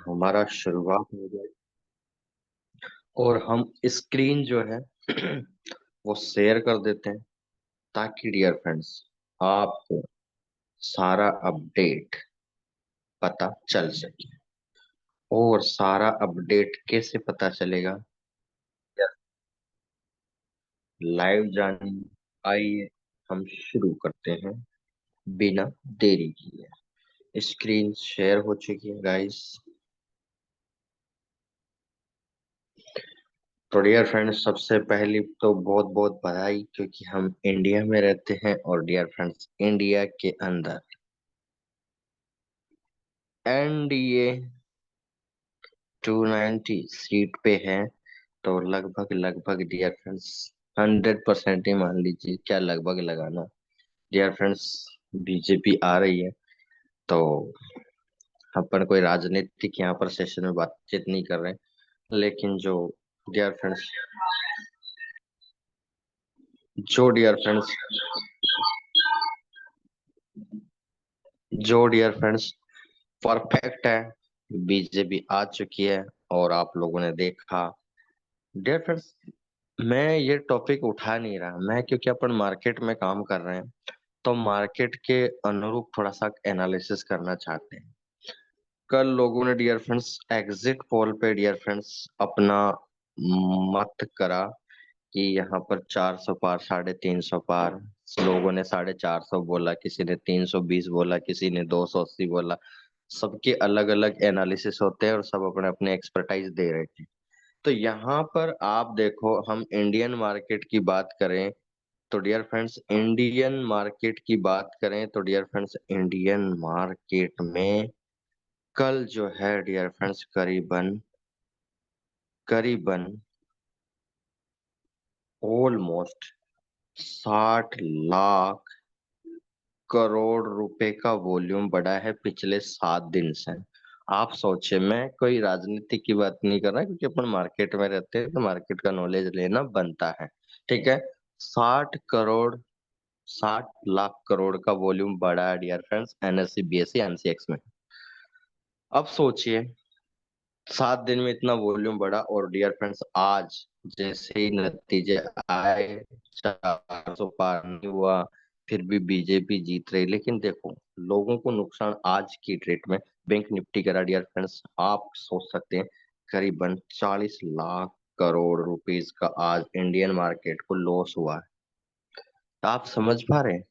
हमारा शुरुआत हो जाए और हम स्क्रीन जो है वो शेयर कर देते हैं ताकि डियर फ्रेंड्स आपको सारा अपडेट पता चल सके। और सारा अपडेट कैसे पता चलेगा? लाइव जानिए। आइए हम शुरू करते हैं बिना देरी किए। स्क्रीन शेयर हो चुकी है गाइस। तो डियर फ्रेंड्स, सबसे पहली तो बहुत बहुत बधाई, क्योंकि हम इंडिया में रहते हैं और डियर फ्रेंड्स इंडिया के अंदर एनडीए 290 सीट पे है। तो लगभग लगभग डियर फ्रेंड्स 100% ही मान लीजिए, क्या लगभग लगाना। डियर फ्रेंड्स बीजेपी आ रही है। तो अपन कोई राजनीतिक यहाँ पर सेशन में बातचीत नहीं कर रहे हैं, लेकिन dear friends dear friends dear friends perfect है, बीजेपी आ चुकी है। और आप लोगों ने देखा डियर फ्रेंड्स, मैं ये टॉपिक उठा नहीं रहा मैं, क्योंकि अपन मार्केट में काम कर रहे हैं। तो मार्केट के अनुरूप थोड़ा सा एनालिसिस करना चाहते हैं। कल लोगों ने डियर फ्रेंड्स एग्जिट पोल पे डियर फ्रेंड्स अपना मत करा कि यहाँ पर 400 पार, 350 पार। लोगों ने 450 बोला, किसी ने 320 बोला, किसी ने 280 बोला। सबके अलग अलग एनालिसिस होते हैं और सब अपने अपने एक्सपर्टाइज दे रहे थे। तो यहाँ पर आप देखो, हम इंडियन मार्केट की बात करें तो डियर फ्रेंड्स इंडियन मार्केट में कल जो है डियर फ्रेंड्स करीबन करीबन ऑलमोस्ट 60 लाख करोड़ रुपए का वॉल्यूम बढ़ा है पिछले 7 दिन से। आप सोचे, मैं कोई राजनीति की बात नहीं कर रहा, क्योंकि अपन मार्केट में रहते हैं तो मार्केट का नॉलेज लेना बनता है। ठीक है। 60 करोड़, 60 लाख करोड़ का वॉल्यूम बढ़ा है डियर फ्रेंड्स एनएससी बीएससी एनसीएक्स में। अब सोचिए, 7 दिन में इतना वॉल्यूम बढ़ा और डियर फ्रेंड्स आज जैसे ही नतीजे आए, 400 पार नहीं हुआ। फिर भी बीजेपी जीत रही। लेकिन देखो, लोगों को नुकसान आज की डेट में बैंक निफ्टी करा डियर फ्रेंड्स, आप सोच सकते हैं करीबन 40 लाख करोड़ रुपीस का आज इंडियन मार्केट को लॉस हुआ है। तो आप समझ पा रहे हैं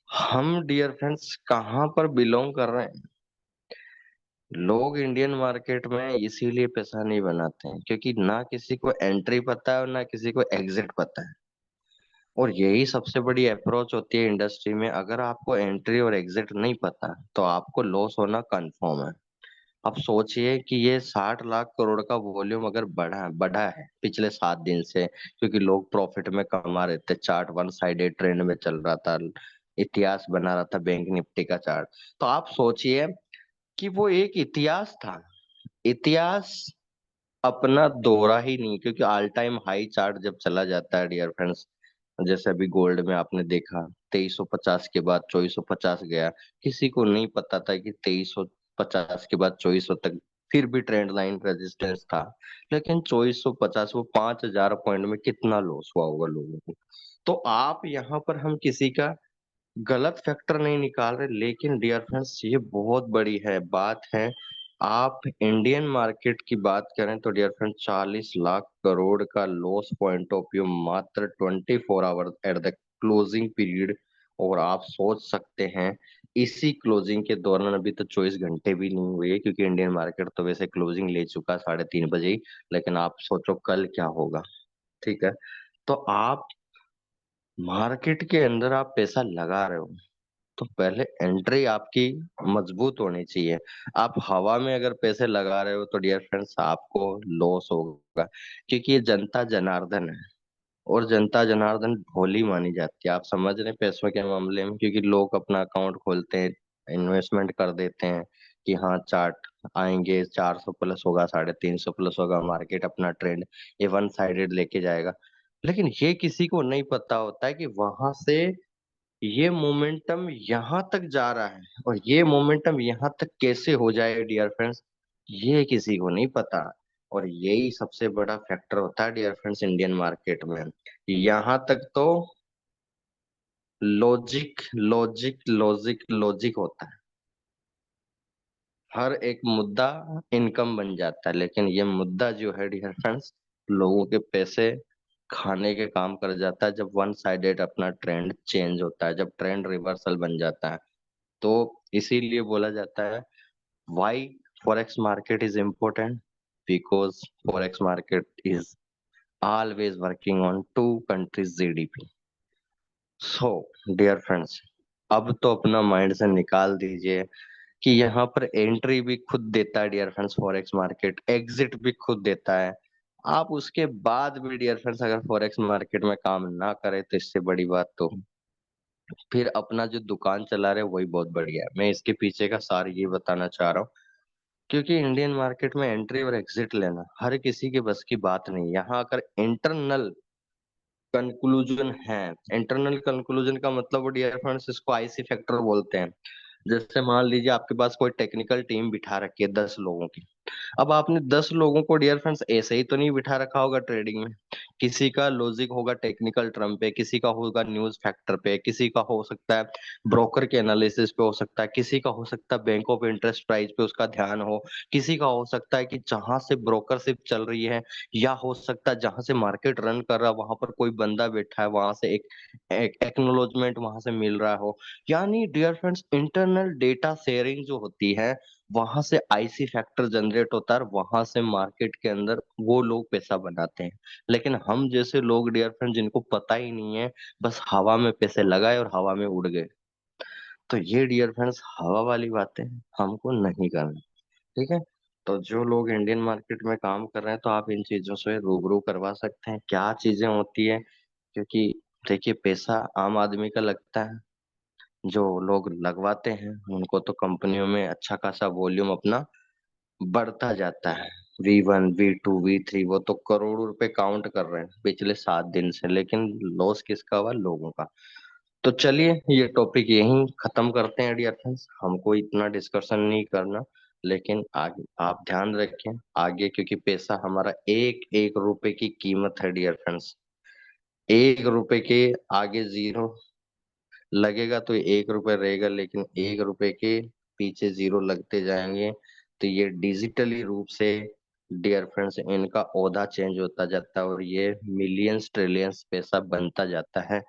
हम डियर फ्रेंड्स कहाँ पर बिलोंग कर रहे हैं। लोग इंडियन मार्केट में इसीलिए पैसा नहीं बनाते हैं क्योंकि ना किसी को एंट्री पता है और ना किसी को एग्जिट पता है। और यही सबसे बड़ी अप्रोच होती है इंडस्ट्री में। अगर आपको एंट्री और एग्जिट नहीं पता तो आपको लॉस होना कंफर्म है। अब सोचिए कि ये 60 लाख करोड़ का वॉल्यूम अगर बढ़ा बढ़ा है पिछले 7 दिन से, क्योंकि लोग प्रॉफिट में कमा रहे थे, चार्ट वन साइडेड ट्रेंड में चल रहा था, इतिहास बना रहा था बैंक निफ्टी का चार्ट। तो आप सोचिए कि वो एक इतिहास था। इतिहास अपना दोहरा ही नहीं, क्योंकि ऑल टाइम हाई चार्ट जब चला जाता है डियर फ्रेंड्स, जैसे अभी गोल्ड में आपने देखा 2350 के बाद 2450 गया। किसी को नहीं पता था कि 2350 के बाद 2400 तक फिर भी ट्रेंड लाइन रेजिस्टेंस था। लेकिन 2450, वो 5000 पॉइंट में कितना लॉस हुआ होगा लोगों को। तो आप यहाँ पर हम किसी का गलत फैक्टर नहीं निकाल रहे, लेकिन डियर फ्रेंड्स ये बहुत बड़ी है बात है। आप इंडियन मार्केट की बात करें तो डियर फ्रेंड्स 40 लाख करोड़ का लॉस पॉइंट ऑफ व्यू मात्र 24 hour at the closing period. और आप सोच सकते हैं इसी क्लोजिंग के दौरान, अभी तो 24 घंटे भी नहीं हुए, क्योंकि इंडियन मार्केट तो वैसे क्लोजिंग ले चुका 3:30 बजे ही। लेकिन आप सोचो कल क्या होगा। ठीक है। तो आप मार्केट के अंदर आप पैसा लगा रहे हो तो पहले एंट्री आपकी मजबूत होनी चाहिए। आप हवा में अगर पैसे लगा रहे हो तो डियर फ्रेंड्स आपको लॉस होगा, क्योंकि ये जनता जनार्दन है। और जनता जनार्दन भोली मानी जाती है। आप समझ रहे हैं पैसों के मामले में, क्योंकि लोग अपना अकाउंट खोलते हैं, इन्वेस्टमेंट कर देते हैं कि हाँ चार्ट आएंगे, 400 प्लस होगा, 350 प्लस होगा, मार्केट अपना ट्रेंड ये वन साइडेड लेके जाएगा। लेकिन ये किसी को नहीं पता होता है कि वहां से ये मोमेंटम यहाँ तक जा रहा है और ये मोमेंटम यहाँ तक कैसे हो जाए डियर फ्रेंड्स, ये किसी को नहीं पता। और यही सबसे बड़ा फैक्टर होता है डियर फ्रेंड्स इंडियन मार्केट में। यहाँ तक तो लॉजिक लॉजिक लॉजिक लॉजिक होता है। हर एक मुद्दा इनकम बन जाता है, लेकिन ये मुद्दा जो है डियर फ्रेंड्स लोगों के पैसे खाने के काम कर जाता है जब वन साइडेड अपना ट्रेंड चेंज होता है, जब ट्रेंड रिवर्सल बन जाता है। तो इसीलिए बोला जाता है why forex market is important, because forex market is always working on two countries GDP. So dear friends, अब तो अपना माइंड से निकाल दीजिए कि यहाँ पर एंट्री भी खुद देता है dear friends forex market, exit भी खुद देता है। आप उसके बाद भी डियर फ्रेंड्स अगर फॉरेक्स मार्केट में काम ना करें तो इससे बड़ी बात तो फिर अपना जो दुकान चला रहे वही बहुत बढ़िया है। मैं इसके पीछे का सार ये बताना चाह रहा हूँ, क्योंकि इंडियन मार्केट में एंट्री और एग्जिट लेना हर किसी के बस की बात नहीं। यहाँ अगर इंटरनल कंक्लूजन है, इंटरनल कंक्लूजन का मतलब डियर फ्रेंड्स इसको आईसी फैक्टर बोलते हैं। जैसे मान लीजिए आपके पास कोई टेक्निकल टीम बिठा रखी है 10 लोगों की। अब आपने 10 लोगों को डियर फ्रेंड्स ऐसे ही तो नहीं बिठा रखा होगा ट्रेडिंग में। किसी का लॉजिक होगा टेक्निकल टर्म पे, किसी का होगा न्यूज फैक्टर पे, किसी का हो सकता है ब्रोकर के एनालिसिस पे हो सकता है, किसी का हो सकता है बैंक ऑफ इंटरेस्ट प्राइस पे उसका ध्यान हो, किसी का हो सकता है कि जहां से ब्रोकरशिप चल रही है या हो सकता है जहां से मार्केट रन कर रहा है वहां पर कोई बंदा बैठा है, वहां से एक एक्नोलॉजमेंट वहां से मिल रहा हो। यानी dear friends internal data sharing जो होती है वहां से आईसी फैक्टर जनरेट होता है और वहां से मार्केट के अंदर वो लोग पैसा बनाते हैं। लेकिन हम जैसे लोग डियर फ्रेंड जिनको पता ही नहीं है, बस हवा में पैसे लगाए और हवा में उड़ गए। तो ये डियर फ्रेंड्स हवा वाली बातें हमको नहीं करनी। ठीक है। तो जो लोग इंडियन मार्केट में काम कर रहे हैं तो आप इन चीजों से रूबरू करवा सकते हैं क्या चीजें होती है। क्योंकि देखिए पैसा आम आदमी का लगता है, जो लोग लगवाते हैं उनको तो कंपनियों में अच्छा खासा वॉल्यूम अपना बढ़ता जाता है। V1 V2 V3 वो तो करोड़ों रुपए काउंट कर रहे हैं पिछले 7 दिन से, लेकिन लॉस किसका हुआ, लोगों का। तो चलिए ये टॉपिक यहीं खत्म करते हैं डियर फ्रेंड्स, हमको इतना डिस्कशन नहीं करना। लेकिन आगे आप ध्यान रखें आगे, क्योंकि पैसा हमारा एक एक रुपए की कीमत है डियर फ्रेंड्स। 1 रुपए के आगे जीरो लगेगा तो 1 रुपए रहेगा, लेकिन 1 रुपए के पीछे जीरो लगते जाएंगे। तो ये डिजिटली रूप से डियर फ्रेंड्स इनका ओहदा चेंज होता जाता है और ये मिलियंस ट्रिलियंस पैसा बनता जाता है।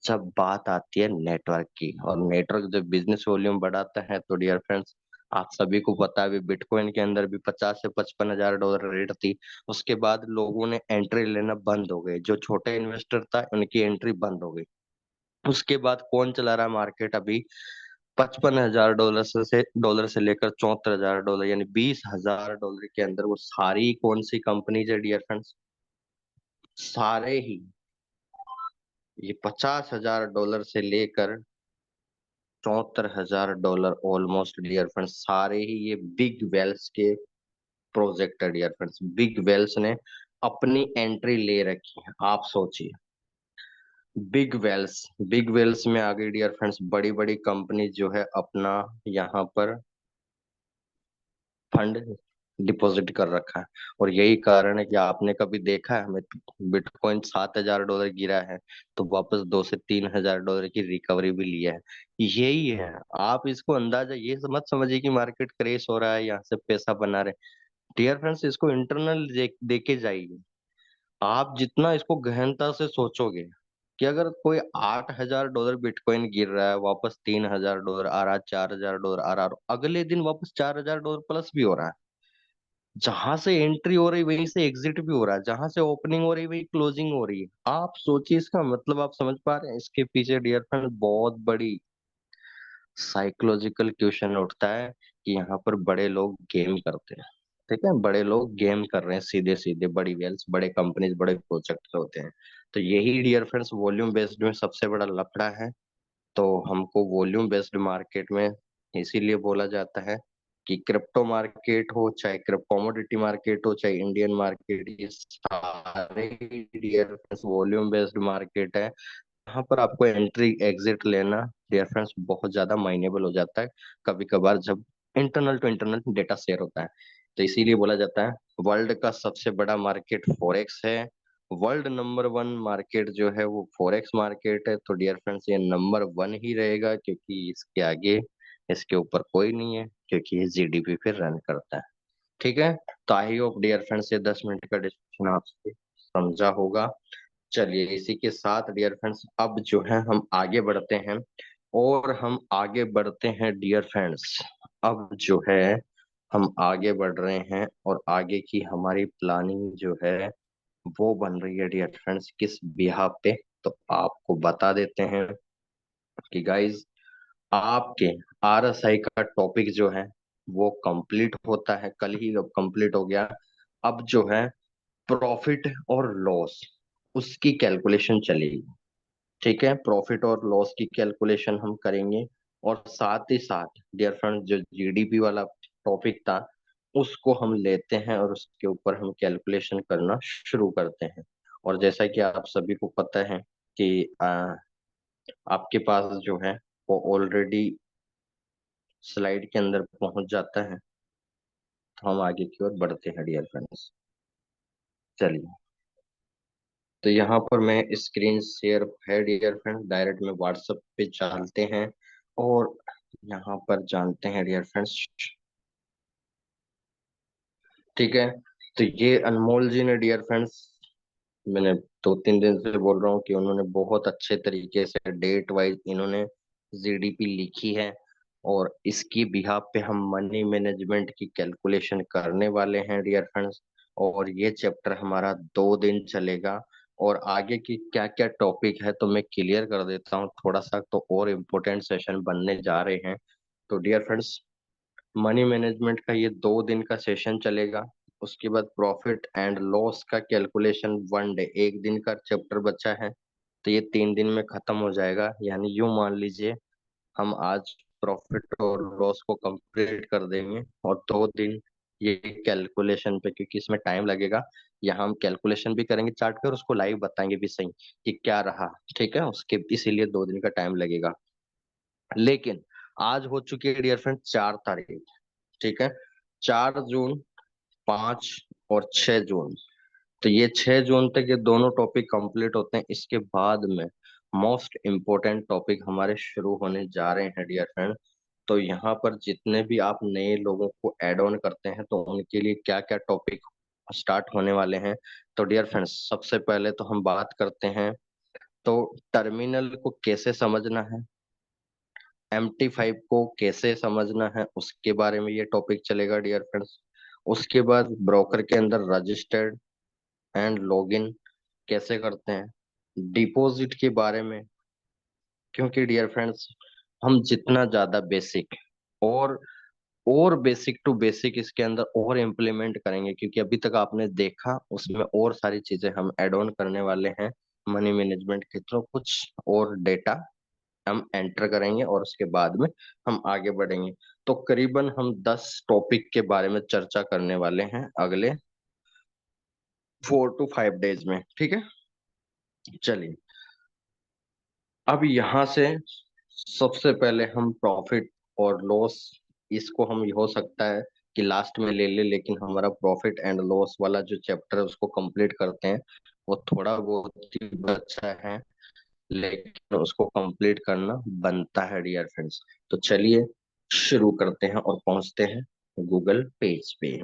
जब बात आती है नेटवर्क की, और नेटवर्क जब बिजनेस वॉल्यूम बढ़ाता है तो डियर फ्रेंड्स आप सभी को पता है अभी बिटकॉइन के अंदर भी 50 से 55 हजार डॉलर रेट थी। उसके बाद लोगों ने एंट्री लेना बंद हो गए, जो छोटे इन्वेस्टर था उनकी एंट्री बंद हो गई। उसके बाद कौन चला रहा है मार्केट अभी, 55 हजार डॉलर से लेकर 74 हजार डॉलर, यानी 20 हजार डॉलर के अंदर वो सारी कौन सी कंपनीज है डियर फ्रेंड्स, सारे ही ये 50 हजार डॉलर से लेकर 74 हजार डॉलर ऑलमोस्ट डियर फ्रेंड्स, सारे ही ये बिग वेल्स के प्रोजेक्ट है डियर फ्रेंड्स। बिग वेल्स ने अपनी एंट्री ले रखी है, आप सोचिए। बिग वेल्स में आ गई डियर फ्रेंड्स, बड़ी बड़ी कंपनी जो है अपना यहाँ पर फंड डिपॉजिट कर रखा है। और यही कारण है कि आपने कभी देखा है हमें बिटकॉइन 7 हजार डॉलर गिरा है तो वापस 2 से 3 हजार डॉलर की रिकवरी भी लिया है। यही है, आप इसको अंदाजा ये मत समझिए कि मार्केट क्रेश हो रहा है यहाँ से पैसा बना रहे। डियर फ्रेंड्स इसको इंटरनल देके जाइए। आप जितना इसको गहनता से सोचोगे कि अगर कोई 8 हजार डॉलर बिटकॉइन गिर रहा है, वापस 3 हजार डॉलर आ रहा है, 4 हजार डॉलर आ रहा है, अगले दिन वापस 4 हजार डॉलर प्लस भी हो रहा है। जहां से एंट्री हो रही वहीं से एग्जिट भी हो रहा है, जहां से ओपनिंग हो रही वही क्लोजिंग हो रही है। आप सोचिए इसका मतलब, आप समझ पा रहे हैं इसके पीछे डियर फ्रेंड बहुत बड़ी साइकोलॉजिकल क्वेश्चन उठता है कि यहाँ पर बड़े लोग गेम करते हैं। ठीक है, बड़े लोग गेम कर रहे हैं सीधे सीधे, बड़ी वेल्स बड़े कंपनीज बड़े प्रोजेक्ट होते हैं। तो यही डियर फ्रेंड्स वॉल्यूम बेस्ड में सबसे बड़ा लफड़ा है। तो हमको वॉल्यूम बेस्ड मार्केट में इसीलिए बोला जाता है कि क्रिप्टो मार्केट हो चाहे कमोडिटी मार्केट हो चाहे इंडियन मार्केट, ये सारे डियर वॉल्यूम बेस्ड मार्केट है। यहाँ पर आपको एंट्री एग्जिट लेना डियर फ्रेंड्स बहुत ज्यादा माइनेबल हो जाता है कभी कभार, जब internal to internal data share होता है। तो इसीलिए बोला जाता है वर्ल्ड का सबसे बड़ा मार्केट फॉरेक्स है। वर्ल्ड नंबर वन मार्केट जो है वो फॉरेक्स मार्केट है। तो डियर फ्रेंड्स ये नंबर वन ही रहेगा, क्योंकि इसके आगे इसके ऊपर कोई नहीं है, क्योंकि ये जीडीपी पे रन करता है। ठीक है। तो आई होप डियर फ्रेंड्स ये 10 मिनट का डिस्कशन आपसे समझा होगा। चलिए इसी के साथ डियर फ्रेंड्स अब जो है हम आगे बढ़ते हैं, और हम आगे बढ़ते हैं डियर फ्रेंड्स। अब जो है हम आगे बढ़ रहे हैं, और आगे की हमारी प्लानिंग जो है वो बन रही है डियर फ्रेंड्स किस बिहाफ पे। तो आपको बता देते हैं कि गाइज आपके आरएसआई का टॉपिक जो है वो कंप्लीट होता है, कल ही अब कंप्लीट हो गया। अब जो है प्रॉफिट और लॉस उसकी कैलकुलेशन चलेगी। ठीक है, प्रॉफिट और लॉस की कैलकुलेशन हम करेंगे, और साथ ही साथ डियर फ्रेंड जो जीडीपी वाला टॉपिक था उसको हम लेते हैं और उसके ऊपर हम कैलकुलेशन करना शुरू करते हैं। और जैसा कि आप सभी को पता है कि आपके पास जो है वो ऑलरेडी स्लाइड के अंदर पहुंच जाता है। तो हम आगे की ओर बढ़ते हैं डियर फ्रेंड्स। चलिए, तो यहाँ पर मैं स्क्रीन शेयर है डियर फ्रेंड्स, डायरेक्ट में व्हाट्सएप पे चलते हैं, और यहाँ पर जानते हैं डियर फ्रेंड्स। ठीक है। तो ये अनमोल जी ने डियर फ्रेंड्स, मैंने 2-3 दिन से बोल रहा हूँ कि उन्होंने बहुत अच्छे तरीके से डेट वाइज इन्होंने जीडीपी लिखी है, और इसकी बिहाफ पे हम मनी मैनेजमेंट की कैलकुलेशन करने वाले हैं डियर फ्रेंड्स। और ये चैप्टर हमारा 2 दिन चलेगा, और आगे की क्या क्या टॉपिक है तो मैं क्लियर कर देता हूँ थोड़ा सा, तो और इम्पोर्टेंट सेशन बनने जा रहे हैं। तो डियर फ्रेंड्स मनी मैनेजमेंट का ये 2 दिन का सेशन चलेगा। उसके बाद प्रॉफिट एंड लॉस का कैलकुलेशन 1 डे, एक दिन का चैप्टर बचा है, तो ये 3 दिन में खत्म हो जाएगा। यानी यूं मान लीजिए हम आज प्रॉफिट और लॉस को कंप्लीट कर देंगे, और 2 दिन ये कैलकुलेशन पे, क्योंकि इसमें टाइम लगेगा, यहाँ हम कैलकुलेशन भी करेंगे चार्ट पे और उसको लाइव बताएंगे भी सही कि क्या रहा। ठीक है, उसके इसीलिए 2 दिन का टाइम लगेगा। लेकिन आज हो चुकी है डियर फ्रेंड 4 तारीख। ठीक है, 4 जून, 5 और 6 जून, तो ये 6 जून तक ये दोनों टॉपिक कंप्लीट होते हैं। इसके बाद में मोस्ट इम्पोर्टेंट टॉपिक हमारे शुरू होने जा रहे हैं डियर फ्रेंड। तो यहाँ पर जितने भी आप नए लोगों को ऐड ऑन करते हैं तो उनके लिए क्या क्या टॉपिक स्टार्ट होने वाले हैं। तो डियर फ्रेंड्स सबसे पहले तो हम बात करते हैं, तो टर्मिनल को कैसे समझना है, MT5 को कैसे समझना है, उसके बारे में ये टॉपिक चलेगा डियर फ्रेंड्स। उसके बाद ब्रोकर के अंदर रजिस्टर्ड एंड लॉगिन कैसे करते हैं, डिपॉजिट के बारे में, क्योंकि डियर फ्रेंड्स हम जितना ज्यादा बेसिक और बेसिक टू बेसिक इसके अंदर और इम्प्लीमेंट करेंगे, क्योंकि अभी तक आपने देखा उसमें और सारी चीजें हम ऐड ऑन करने वाले हैं मनी मैनेजमेंट के थ्रू, कुछ और डेटा हम एंटर करेंगे और उसके बाद में हम आगे बढ़ेंगे। तो करीबन हम 10 टॉपिक के बारे में चर्चा करने वाले हैं अगले 4 to 5 डेज में। ठीक है, चलिए अब यहाँ से सबसे पहले हम प्रॉफिट और लॉस, इसको हम हो सकता है कि लास्ट में ले ले, लेकिन हमारा प्रॉफिट एंड लॉस वाला जो चैप्टर है उसको कंप्लीट करते हैं। वो थोड़ा बहुत ही बचा है, लेकिन उसको कंप्लीट करना बनता है डियर फ्रेंड्स। तो चलिए शुरू करते हैं और पहुंचते हैं गूगल पेज पे।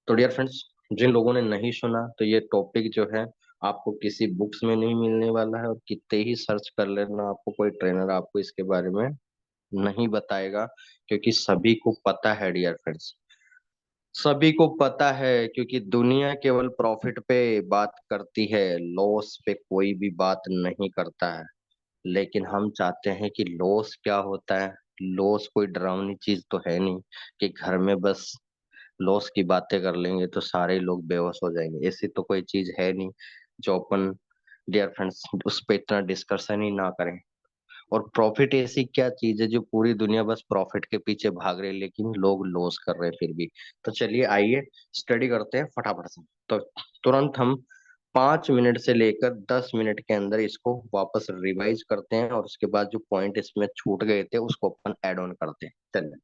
तो डियर फ्रेंड्स जिन लोगों ने नहीं सुना, तो ये टॉपिक जो है आपको किसी बुक्स में नहीं मिलने वाला है, और कितने ही सर्च कर लेना आपको कोई ट्रेनर आपको इसके बारे में नहीं बताएगा, क्योंकि सभी को पता है डियर फ्रेंड्स, सभी को पता है, क्योंकि दुनिया केवल प्रॉफिट पे बात करती है, लॉस पे कोई भी बात नहीं करता है। लेकिन हम चाहते हैं कि लॉस क्या होता है। लॉस कोई डरावनी चीज तो है नहीं कि घर में बस लॉस की बातें कर लेंगे तो सारे लोग बेहोश हो जाएंगे, ऐसी तो कोई चीज है नहीं जो अपन डियर फ्रेंड्स उस पर इतना डिस्कशन ही ना करें। और प्रॉफिट ऐसी क्या चीज है जो पूरी दुनिया बस प्रॉफिट के पीछे भाग रही है, लेकिन लोग लॉस कर रहे हैं फिर भी। तो चलिए आइए स्टडी करते हैं फटाफट से। तो तुरंत हम 5 मिनट से लेकर 10 मिनट के अंदर इसको वापस रिवाइज करते हैं, और उसके बाद जो पॉइंट इसमें छूट गए थे उसको अपन ऐड ऑन करते हैं। चलिए।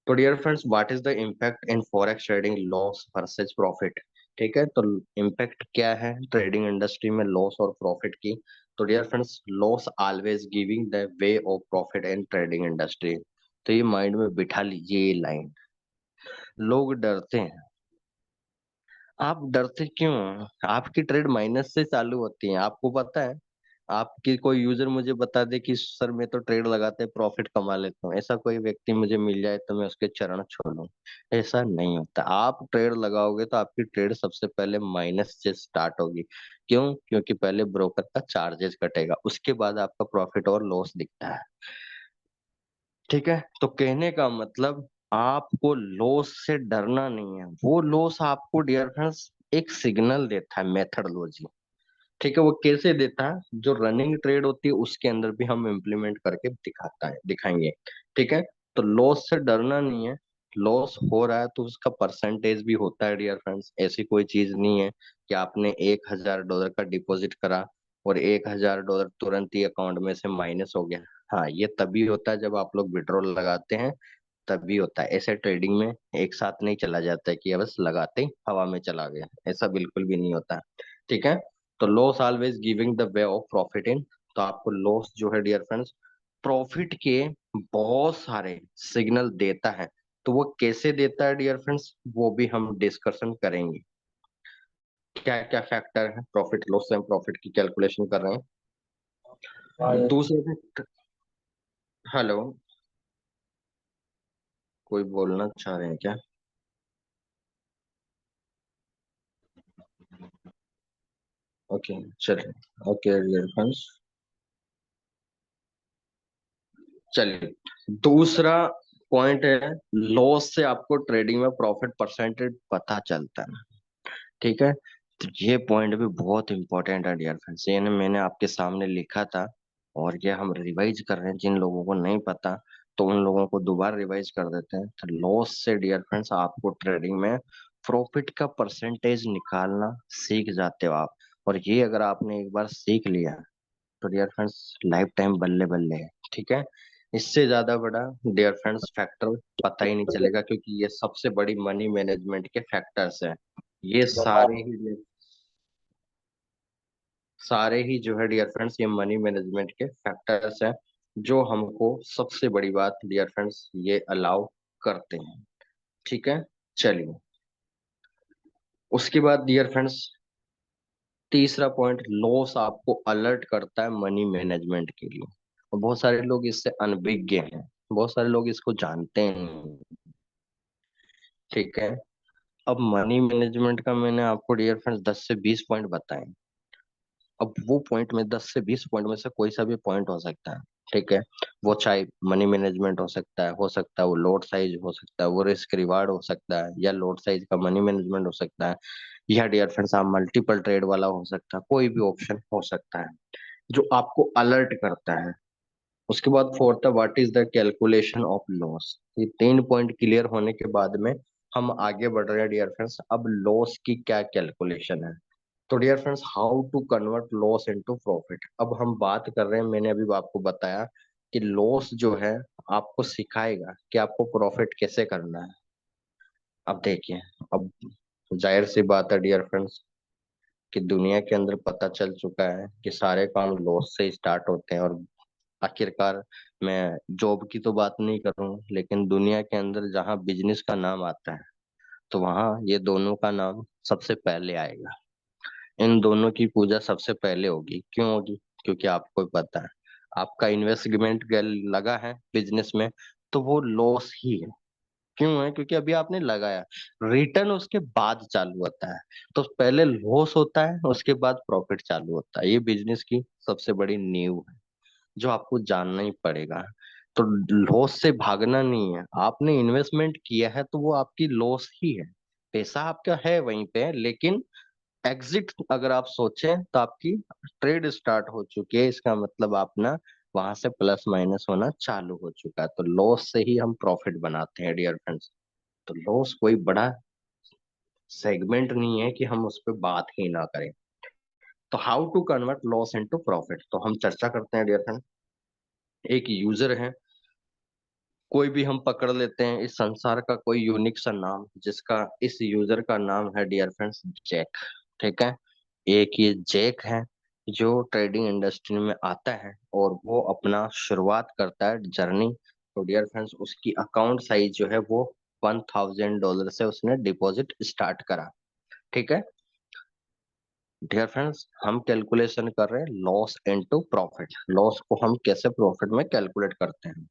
तो dear friends, what is the impact in forex trading, loss versus profit? ठीक है, तो इम्पैक्ट क्या है ट्रेडिंग इंडस्ट्री में लॉस और प्रॉफिट की? तो dear friends, loss always giving the way of profit in trading industry. तो ये माइंड में बिठा लीजिए ये लाइन। लोग डरते हैं। आप डरते क्यों हैं? आपकी ट्रेड माइनस से चालू होती है, आपको पता है? आपकी कोई यूजर मुझे बता दे कि सर मैं तो ट्रेड लगाते प्रॉफिट कमा लेता हूँ, ऐसा कोई व्यक्ति मुझे मिल जाए तो मैं उसके चरण छू लूं? ऐसा नहीं होता। आप ट्रेड लगाओगे तो आपकी ट्रेड सबसे पहले माइनस से स्टार्ट होगी। क्यों? क्योंकि पहले ब्रोकर का चार्जेस कटेगा, उसके बाद आपका प्रॉफिट और लॉस दिखता है। ठीक है, तो कहने का मतलब आपको लॉस से डरना नहीं है। वो लॉस आपको डियर फ्रेंड्स एक सिग्नल देता है, मेथडोलॉजी। ठीक है, वो कैसे देता है? जो रनिंग ट्रेड होती है उसके अंदर भी हम इम्प्लीमेंट करके दिखाएंगे। ठीक है, तो लॉस से डरना नहीं है। लॉस हो रहा है तो उसका परसेंटेज भी होता है डियर फ्रेंड्स। ऐसी कोई चीज नहीं है कि आपने $1,000 का डिपॉजिट करा और $1,000 तुरंत ही अकाउंट में से माइनस हो गया। हाँ, ये तभी होता है जब आप लोग विड्रॉल लगाते हैं, तभी होता है। ऐसे ट्रेडिंग में एक साथ नहीं चला जाता है कि ये बस लगाते ही हवा में चला गया, ऐसा बिल्कुल भी नहीं होता। ठीक है, तो loss always giving the way of profit इन। तो आपको लॉस जो है डियर फ्रेंड्स प्रॉफिट के बहुत सारे सिग्नल देता है। तो वो कैसे देता है डियर फ्रेंड्स, वो भी हम डिस्कशन करेंगे। क्या क्या फैक्टर है प्रॉफिट लॉस से हम प्रॉफिट की कैलकुलेशन कर रहे हैं। दूसरे हेलो, कोई बोलना चाह रहे हैं क्या? ओके, चलिए। ओके डियर फ्रेंड्स, चलिए। दूसरा पॉइंट है, लॉस से आपको ट्रेडिंग में प्रॉफिट परसेंटेज पता चलता है। ठीक है, तो ये पॉइंट भी बहुत इंपॉर्टेंट है डियर फ्रेंड्स। ये ना मैंने आपके सामने लिखा था, और ये हम रिवाइज कर रहे हैं। जिन लोगों को नहीं पता तो उन लोगों को दोबारा रिवाइज कर देते हैं। तो लॉस से डियर फ्रेंड्स आपको ट्रेडिंग में प्रॉफिट का परसेंटेज निकालना सीख जाते हो आप। और ये अगर आपने एक बार सीख लिया तो डियर फ्रेंड्स लाइफ टाइम बल्ले बल्ले है। ठीक है, इससे ज्यादा बड़ा डियर फ्रेंड्स फैक्टर पता ही नहीं चलेगा, क्योंकि ये सबसे बड़ी मनी मैनेजमेंट के फैक्टर्स हैं। ये सारे ही जो है डियर फ्रेंड्स ये मनी मैनेजमेंट के फैक्टर्स हैं, जो हमको सबसे बड़ी बात डियर फ्रेंड्स ये अलाउ करते हैं। ठीक है, चलिए। उसके बाद डियर फ्रेंड्स तीसरा पॉइंट, लॉस आपको अलर्ट करता है मनी मैनेजमेंट के लिए। और बहुत सारे लोग इससे अनभिज्ञ हैं, बहुत सारे लोग इसको जानते नहीं। ठीक है, अब मनी मैनेजमेंट का मैंने आपको डियर फ्रेंड्स 10 से 20 पॉइंट बताए। अब वो पॉइंट में 10 से 20 पॉइंट में से कोई सा भी पॉइंट हो सकता है। ठीक है, वो चाहे मनी मैनेजमेंट हो सकता है वो लोड साइज हो सकता है, वो रिस्क रिवार्ड हो सकता है, या लोड साइज का मनी मैनेजमेंट हो सकता है, या डियर फ्रेंड्स आप मल्टीपल ट्रेड वाला हो सकता है। कोई भी ऑप्शन हो सकता है जो आपको अलर्ट करता है। उसके बाद fourth, what is the calculation of loss. ये 3 पॉइंट क्लियर होने के बाद में हम आगे बढ़ रहे हैं डियर फ्रेंड्स। अब लॉस की क्या कैलकुलेशन है? तो dear friends, how to convert loss into profit. अब हम बात कर रहे हैं, मैंने अभी आपको बताया कि लॉस जो है आपको सिखाएगा कि आपको प्रॉफिट कैसे करना है। अब देखिए, अब जाहिर सी बात है डियर फ्रेंड्स कि दुनिया के अंदर पता चल चुका है कि सारे काम लॉस से स्टार्ट होते हैं। और आखिरकार मैं जॉब की तो बात नहीं करूं, लेकिन दुनिया के अंदर जहां बिजनेस का नाम आता है तो वहां ये दोनों का नाम सबसे पहले आएगा। इन दोनों की पूजा सबसे पहले होगी। क्यों होगी? क्योंकि आपको पता है आपका इन्वेस्टमेंट लगा है बिजनेस में, तो वो लॉस ही है। क्यों है? क्योंकि अभी आपने लगाया, रिटर्न उसके बाद चालू होता है। तो पहले लॉस होता है, उसके बाद प्रॉफिट चालू होता है। ये बिजनेस की सबसे बड़ी नींव है, जो आपको जानना ही पड़ेगा। तो लॉस से भागना नहीं है। आपने इन्वेस्टमेंट किया है तो वो आपकी लॉस ही है। पैसा आपका है वहीं पे, लेकिन एग्जिट अगर आप सोचें तो आपकी ट्रेड स्टार्ट हो चुकी है। इसका मतलब अपना वहां से प्लस माइनस होना चालू हो चुका है। तो लॉस से ही हम प्रॉफिट बनाते हैं डियर फ्रेंड्स। तो लॉस कोई बड़ा सेगमेंट नहीं है कि हम उस पर बात ही ना करें। तो how to convert loss into profit, तो हम चर्चा करते हैं डियर फ्रेंड। एक यूजर है, कोई भी हम पकड़ लेते हैं इस संसार का कोई यूनिक सा नाम, जिसका इस यूजर का नाम है डियर फ्रेंड्स जैक। ठीक है, एक ये जैक है जो ट्रेडिंग इंडस्ट्री में आता है और वो अपना शुरुआत करता है जर्नी। तो डियर फ्रेंड्स उसकी अकाउंट साइज जो है वो $1000 से उसने डिपॉजिट स्टार्ट करा। ठीक है डियर फ्रेंड्स, हम कैलकुलेशन कर रहे हैं लॉस इनटू प्रॉफिट, लॉस को हम कैसे प्रॉफिट में कैलकुलेट करते हैं।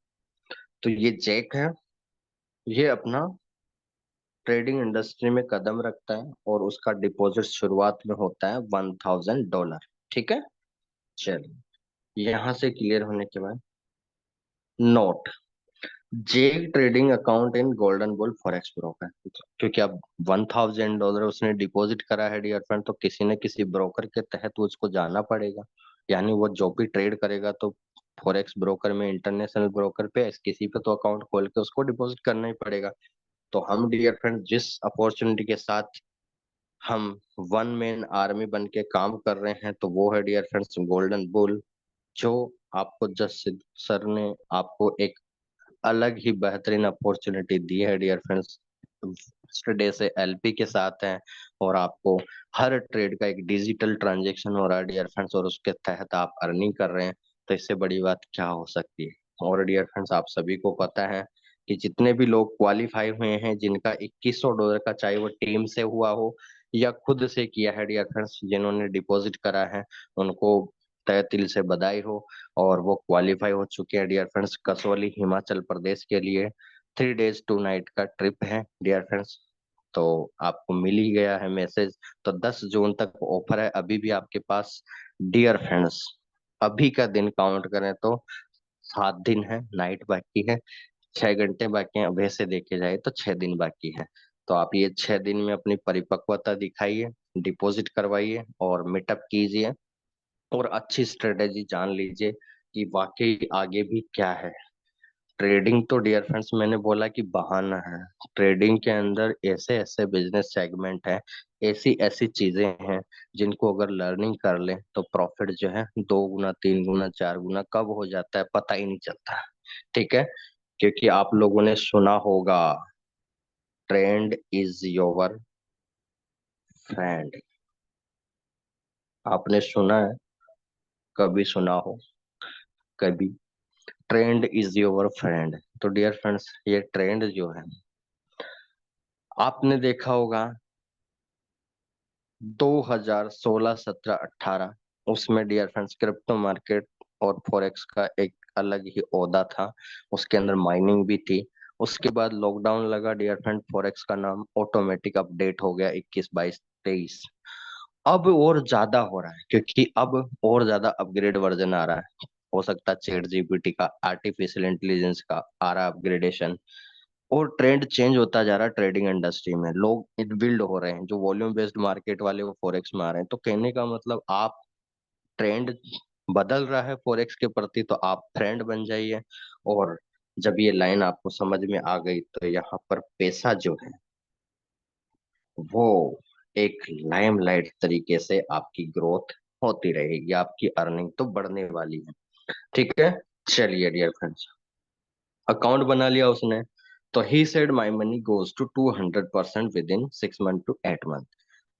तो ये जैक है, ये अपना ट्रेडिंग इंडस्ट्री में कदम रखता है और उसका डिपॉजिट शुरुआत में होता है $1000। ठीक है, चलिए यहाँ से क्लियर होने के बाद note, J trading account in golden bull forex broker, क्योंकि अब $1000 उसने डिपॉजिट करा है डियर फ्रेंड, तो किसी न किसी ब्रोकर के तहत उसको जाना पड़ेगा। यानी वो जो भी ट्रेड करेगा तो फॉरेक्स ब्रोकर में, इंटरनेशनल ब्रोकर पे, किसी पे तो अकाउंट खोल के उसको डिपॉजिट करना ही पड़ेगा। तो हम डियर फ्रेंड जिस अपॉर्चुनिटी के साथ हम वन मैन आर्मी बन के काम कर रहे हैं, तो वो है डियर फ्रेंड्स गोल्डन बुल, जो आपको जस्ट सर ने आपको एक अलग ही बेहतरीन अपॉर्चुनिटी दी है डियर फ्रेंड्स। डे से एलपी के साथ है और आपको हर ट्रेड का एक डिजिटल ट्रांजैक्शन हो रहा है डियर फ्रेंड्स, और उसके तहत आप अर्निंग कर रहे हैं। तो इससे बड़ी बात क्या हो सकती है। और डियर फ्रेंड्स आप सभी को पता है कि जितने भी लोग क्वालिफाई हुए हैं, जिनका $2100 का, चाहे वो टीम से हुआ हो या खुद से किया है डियर फ्रेंड्स, जिन्होंने डिपॉजिट करा है, उनको तहे दिल से बधाई हो। और वो क्वालिफाई हो चुके हैं डियर फ्रेंड्स कसौली हिमाचल प्रदेश के लिए। 3 डेज 2 नाइट का ट्रिप है डियर फ्रेंड्स। तो आपको मिल ही गया है मैसेज। तो 10 जून तक ऑफर है अभी भी आपके पास डियर फ्रेंड्स। अभी का दिन काउंट करें तो 7 दिन है, नाइट बाकी है, 6 घंटे बाकी हैं। अब ऐसे देखे जाए तो 6 दिन बाकी है। तो आप ये 6 दिन में अपनी परिपक्वता दिखाइए, डिपॉजिट करवाइए और मीटअप कीजिए और अच्छी स्ट्रेटेजी जान लीजिए कि वाकई आगे भी क्या है। ट्रेडिंग तो डियर फ्रेंड्स मैंने बोला कि बहाना है। ट्रेडिंग के अंदर ऐसे ऐसे बिजनेस सेगमेंट है, ऐसी ऐसी चीजें हैं जिनको अगर लर्निंग कर ले तो प्रॉफिट जो है 2 गुना, 3 गुना, 4 गुना कब हो जाता है पता ही नहीं चलता। ठीक है, क्योंकि आप लोगों ने सुना होगा, ट्रेंड इज योर फ्रेंड। आपने सुना है, कभी सुना हो कभी, ट्रेंड इज योर फ्रेंड। तो डियर फ्रेंड्स ये ट्रेंड जो है आपने देखा होगा 2016, 17, 18, उसमें डियर फ्रेंड्स क्रिप्टो मार्केट और फॉरेक्स का एक अलग ही ओहदा था, उसके अंदर माइनिंग भी थी। उसके बाद लॉकडाउन लगा डियर फ्रेंड, फॉरेक्स का नाम ऑटोमेटिक अपडेट हो गया 21, 22, 23। अब और ज्यादा हो रहा है क्योंकि अब और ज्यादा अपग्रेड वर्जन आ रहा है। हो सकता है चैट जीपीटी का, आर्टिफिशियल इंटेलिजेंस का आ रहा है अपग्रेडेशन। और ट्रेंड चेंज होता जा रहा है ट्रेडिंग इंडस्ट्री में, लोग इनबिल्ड हो रहे हैं, जो वॉल्यूम बेस्ड मार्केट वाले वो फॉरेक्स में आ रहे हैं। तो कहने का मतलब आप, ट्रेंड बदल रहा है फॉरेक्स के प्रति तो आप फ्रेंड बन जाइए। और जब ये लाइन आपको समझ में आ गई तो यहाँ पर पैसा जो है वो एक लाइमलाइट तरीके से आपकी ग्रोथ होती रहेगी, आपकी अर्निंग तो बढ़ने वाली है। ठीक है, चलिए डियर फ्रेंड्स, अकाउंट बना लिया उसने। तो he said my money goes to 200% within 6 month to 8 month.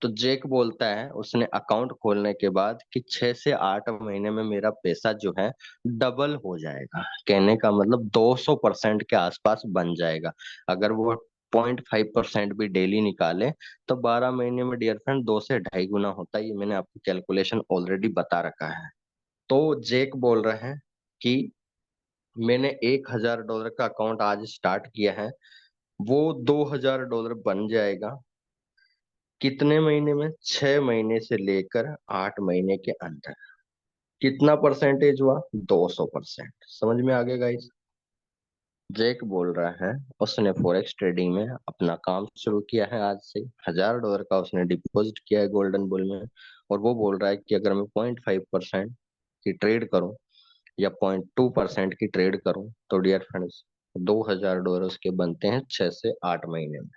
तो जेक बोलता है उसने अकाउंट खोलने के बाद कि 6 से 8 महीने में मेरा पैसा जो है डबल हो जाएगा। कहने का मतलब 200% के आसपास बन जाएगा। अगर वो 0.5% भी डेली निकाले तो 12 महीने में डियर फ्रेंड 2 से 2.5 गुना होता है। ये मैंने आपको कैलकुलेशन ऑलरेडी बता रखा है। तो जेक बोल रहे हैं कि मैंने $1000 का अकाउंट आज स्टार्ट किया है, वो $2000 बन जाएगा कितने महीने में, 6 महीने से लेकर 8 महीने के अंदर। कितना परसेंटेज हुआ, 200%। समझ में आ गया गाइस। जैक बोल रहा है उसने फॉरेक्स ट्रेडिंग में अपना काम शुरू किया है आज से, $1000 का उसने डिपॉजिट किया है गोल्डन बुल में। और वो बोल रहा है कि अगर मैं 0.5% की ट्रेड करूं या 0.2% की ट्रेड करूं तो डियर फ्रेंड्स $2000 उसके बनते हैं 6 से 8 महीने में।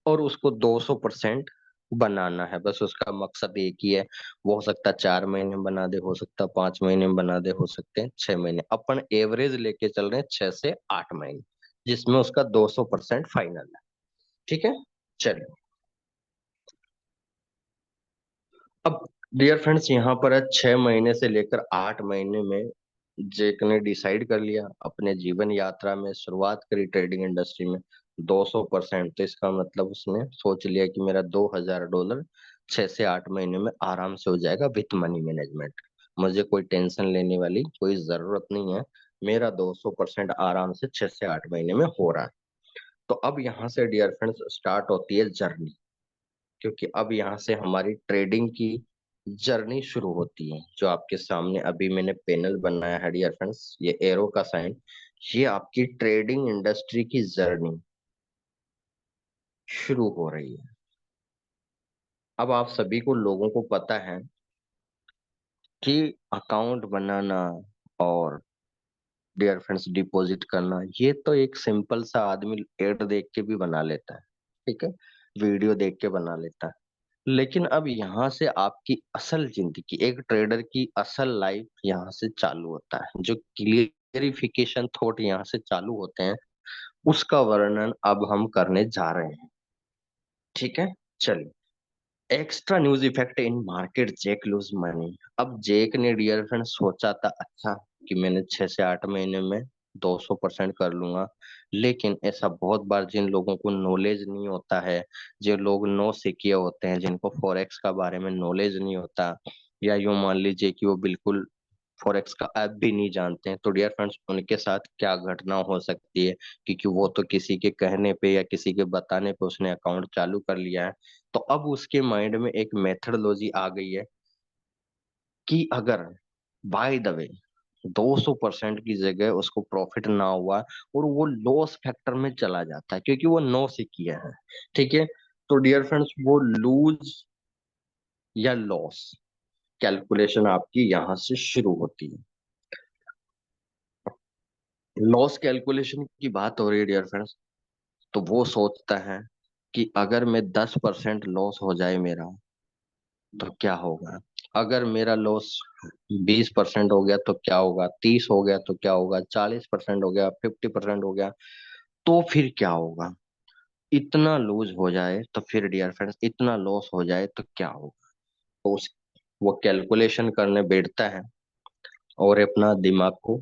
और उसको 200% बनाना है, बस उसका मकसद एक ही है। वो हो सकता है 4 महीने में बना दे, हो सकता है 5 महीने में बना दे, हो सकते हैं 6 महीने। अपन एवरेज लेके चल रहे हैं 6 से 8 महीने, जिसमें उसका 200% फाइनल है। ठीक है, चलिए। अब डियर फ्रेंड्स, यहाँ पर है 6 महीने से लेकर 8 महीने में जेक ने डिसाइड कर लिया, अपने जीवन यात्रा में शुरुआत करी ट्रेडिंग इंडस्ट्री में 200%। तो इसका मतलब उसने सोच लिया कि मेरा $2000 6 से 8 महीने में आराम से हो जाएगा विथ मनी मैनेजमेंट। मुझे कोई टेंशन लेने वाली कोई जरूरत नहीं है, मेरा 200% आराम से 6 से 8 महीने में हो रहा है। तो अब यहाँ से डियर फ्रेंड्स स्टार्ट होती है जर्नी, क्योंकि अब यहाँ से हमारी ट्रेडिंग की जर्नी शुरू होती है। जो आपके सामने अभी मैंने पैनल बनाया है डियर फ्रेंड्स, ये एरो का साइन, ये आपकी ट्रेडिंग इंडस्ट्री की जर्नी शुरू हो रही है। अब आप सभी को लोगों को पता है कि अकाउंट बनाना और डियर फ्रेंड्स डिपॉजिट करना, ये तो एक सिंपल सा आदमी एड देख के भी बना लेता है, ठीक है, वीडियो देख के बना लेता है। लेकिन अब यहाँ से आपकी असल जिंदगी, एक ट्रेडर की असल लाइफ यहाँ से चालू होता है। जो क्लियरिफिकेशन थॉट यहाँ से चालू होते हैं, उसका वर्णन अब हम करने जा रहे हैं। ठीक है, चलिए। Extra news effect in market, Jake lose money. अब जेक ने डियर फ्रेंड सोचा था, अच्छा कि मैंने 6 से 8 महीने में 200% कर लूंगा। लेकिन ऐसा बहुत बार जिन लोगों को नॉलेज नहीं होता है, जो लोग नौ सिखिए होते हैं, जिनको फॉरेक्स का बारे में नॉलेज नहीं होता, या यूं मान लीजिए कि वो बिल्कुल फॉरेक्स का ऐप भी नहीं जानते हैं, तो डियर फ्रेंड्स उनके साथ क्या घटना हो सकती है, क्योंकि वो तो किसी के कहने पे या किसी के बताने पे उसने अकाउंट चालू कर लिया है। तो अब उसके माइंड में एक मेथडोलॉजी आ गई है कि अगर बाय द वे 200% की जगह उसको प्रॉफिट ना हुआ और वो लॉस फैक्टर में चला जाता है, क्योंकि वो नो से किया है, ठीक है, तो डियर फ्रेंड्स वो लूज या लॉस कैलकुलेशन आपकी यहाँ से शुरू होती है। लॉस कैलकुलेशन की बात हो रही है डियर फ्रेंड्स, तो वो सोचता है कि अगर मैं 10% लॉस हो जाए मेरा, तो क्या होगा। अगर मेरा लॉस 20% हो गया तो क्या होगा, 30 हो गया तो क्या होगा, 40% हो गया, 50% हो गया तो फिर क्या होगा। इतना लूज हो जाए तो फिर डियर फ्रेंड्स, इतना लॉस हो जाए तो क्या होगा। तो उस वो कैलकुलेशन करने बैठता है और अपना दिमाग को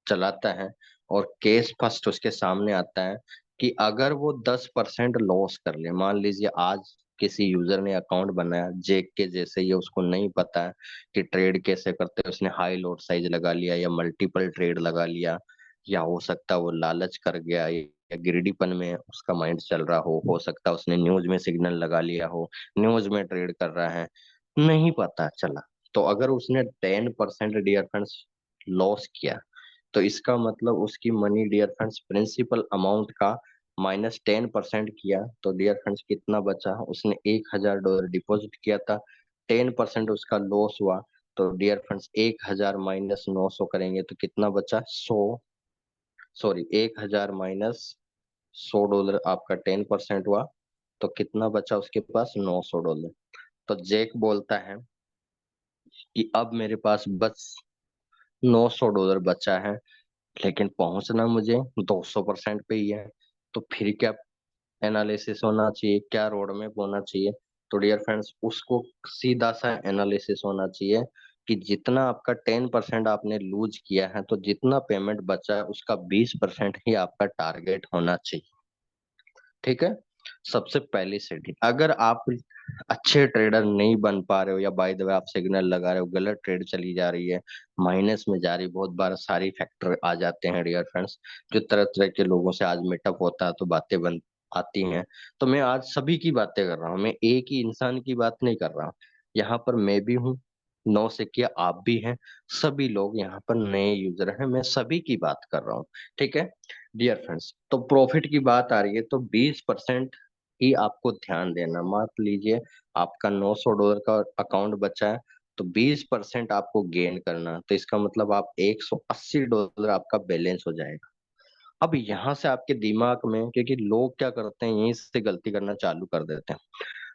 चलाता है, और केस फर्स्ट उसके सामने आता है कि अगर वो 10% लॉस कर ले, मान लीजिए आज किसी यूजर ने अकाउंट बनाया जेक के जैसे, ये उसको नहीं पता है कि ट्रेड कैसे करते हैं, उसने हाई लॉट साइज लगा लिया या मल्टीपल ट्रेड लगा लिया, या हो सकता है वो लालच कर गया या गिरडीपन में उसका माइंड चल रहा हो सकता है उसने न्यूज में सिग्नल लगा लिया हो, न्यूज में ट्रेड कर रहा है, नहीं पता चला। तो अगर उसने 10% डियर फ्रेंड्स लॉस किया, तो इसका मतलब उसकी money dear friends principal amount का -10% किया, तो डियर फ्रेंड्स कितना बचा, उसने $1000 डिपॉजिट किया था, 10% उसका लॉस हुआ, तो डियर फ्रेंड्स 1000 -900 करेंगे तो कितना बचा, 100, सॉरी 1000 - $100 आपका 10% हुआ, तो कितना बचा उसके पास, $900। तो जेक बोलता है कि अब मेरे पास बस $900 बचा है, लेकिन पहुंचना मुझे 200% पे ही है। तो फिर क्या एनालिसिस होना चाहिए, क्या रोड मैप होना चाहिए। तो डियर फ्रेंड्स उसको सीधा सा एनालिसिस होना चाहिए कि जितना आपका 10% आपने लूज किया है, तो जितना पेमेंट बचा है उसका 20% ही आपका टारगेट होना चाहिए। ठीक है, सबसे पहली सेटिंग। अगर आप अच्छे ट्रेडर नहीं बन पा रहे हो, या बाय द वे आप सिग्नल लगा रहे हो, गलत ट्रेड चली जा रही है, माइनस में जा रही, बहुत बार सारी फैक्टर आ जाते हैं डियर फ्रेंड्स, जो तरह तरह के लोगों से आज मीटअप होता है तो बातें बन आती हैं। तो मैं आज सभी की बातें कर रहा हूँ, मैं एक ही इंसान की बात नहीं कर रहा हूँ। यहाँ पर मैं भी हूँ, नौ से किया आप भी हैं, सभी लोग यहाँ पर नए यूजर हैं, मैं सभी की बात कर रहा हूँ। ठीक है डियर फ्रेंड्स, तो प्रॉफिट की बात आ रही है तो 20% ही आपको ध्यान देना। मान लीजिए आपका $900 का अकाउंट बचा है, तो 20% आपको गेन करना, तो इसका मतलब आप $180 आपका बैलेंस हो जाएगा। अब यहाँ से आपके दिमाग में, क्योंकि लोग क्या करते हैं, यहीं से गलती करना चालू कर देते हैं,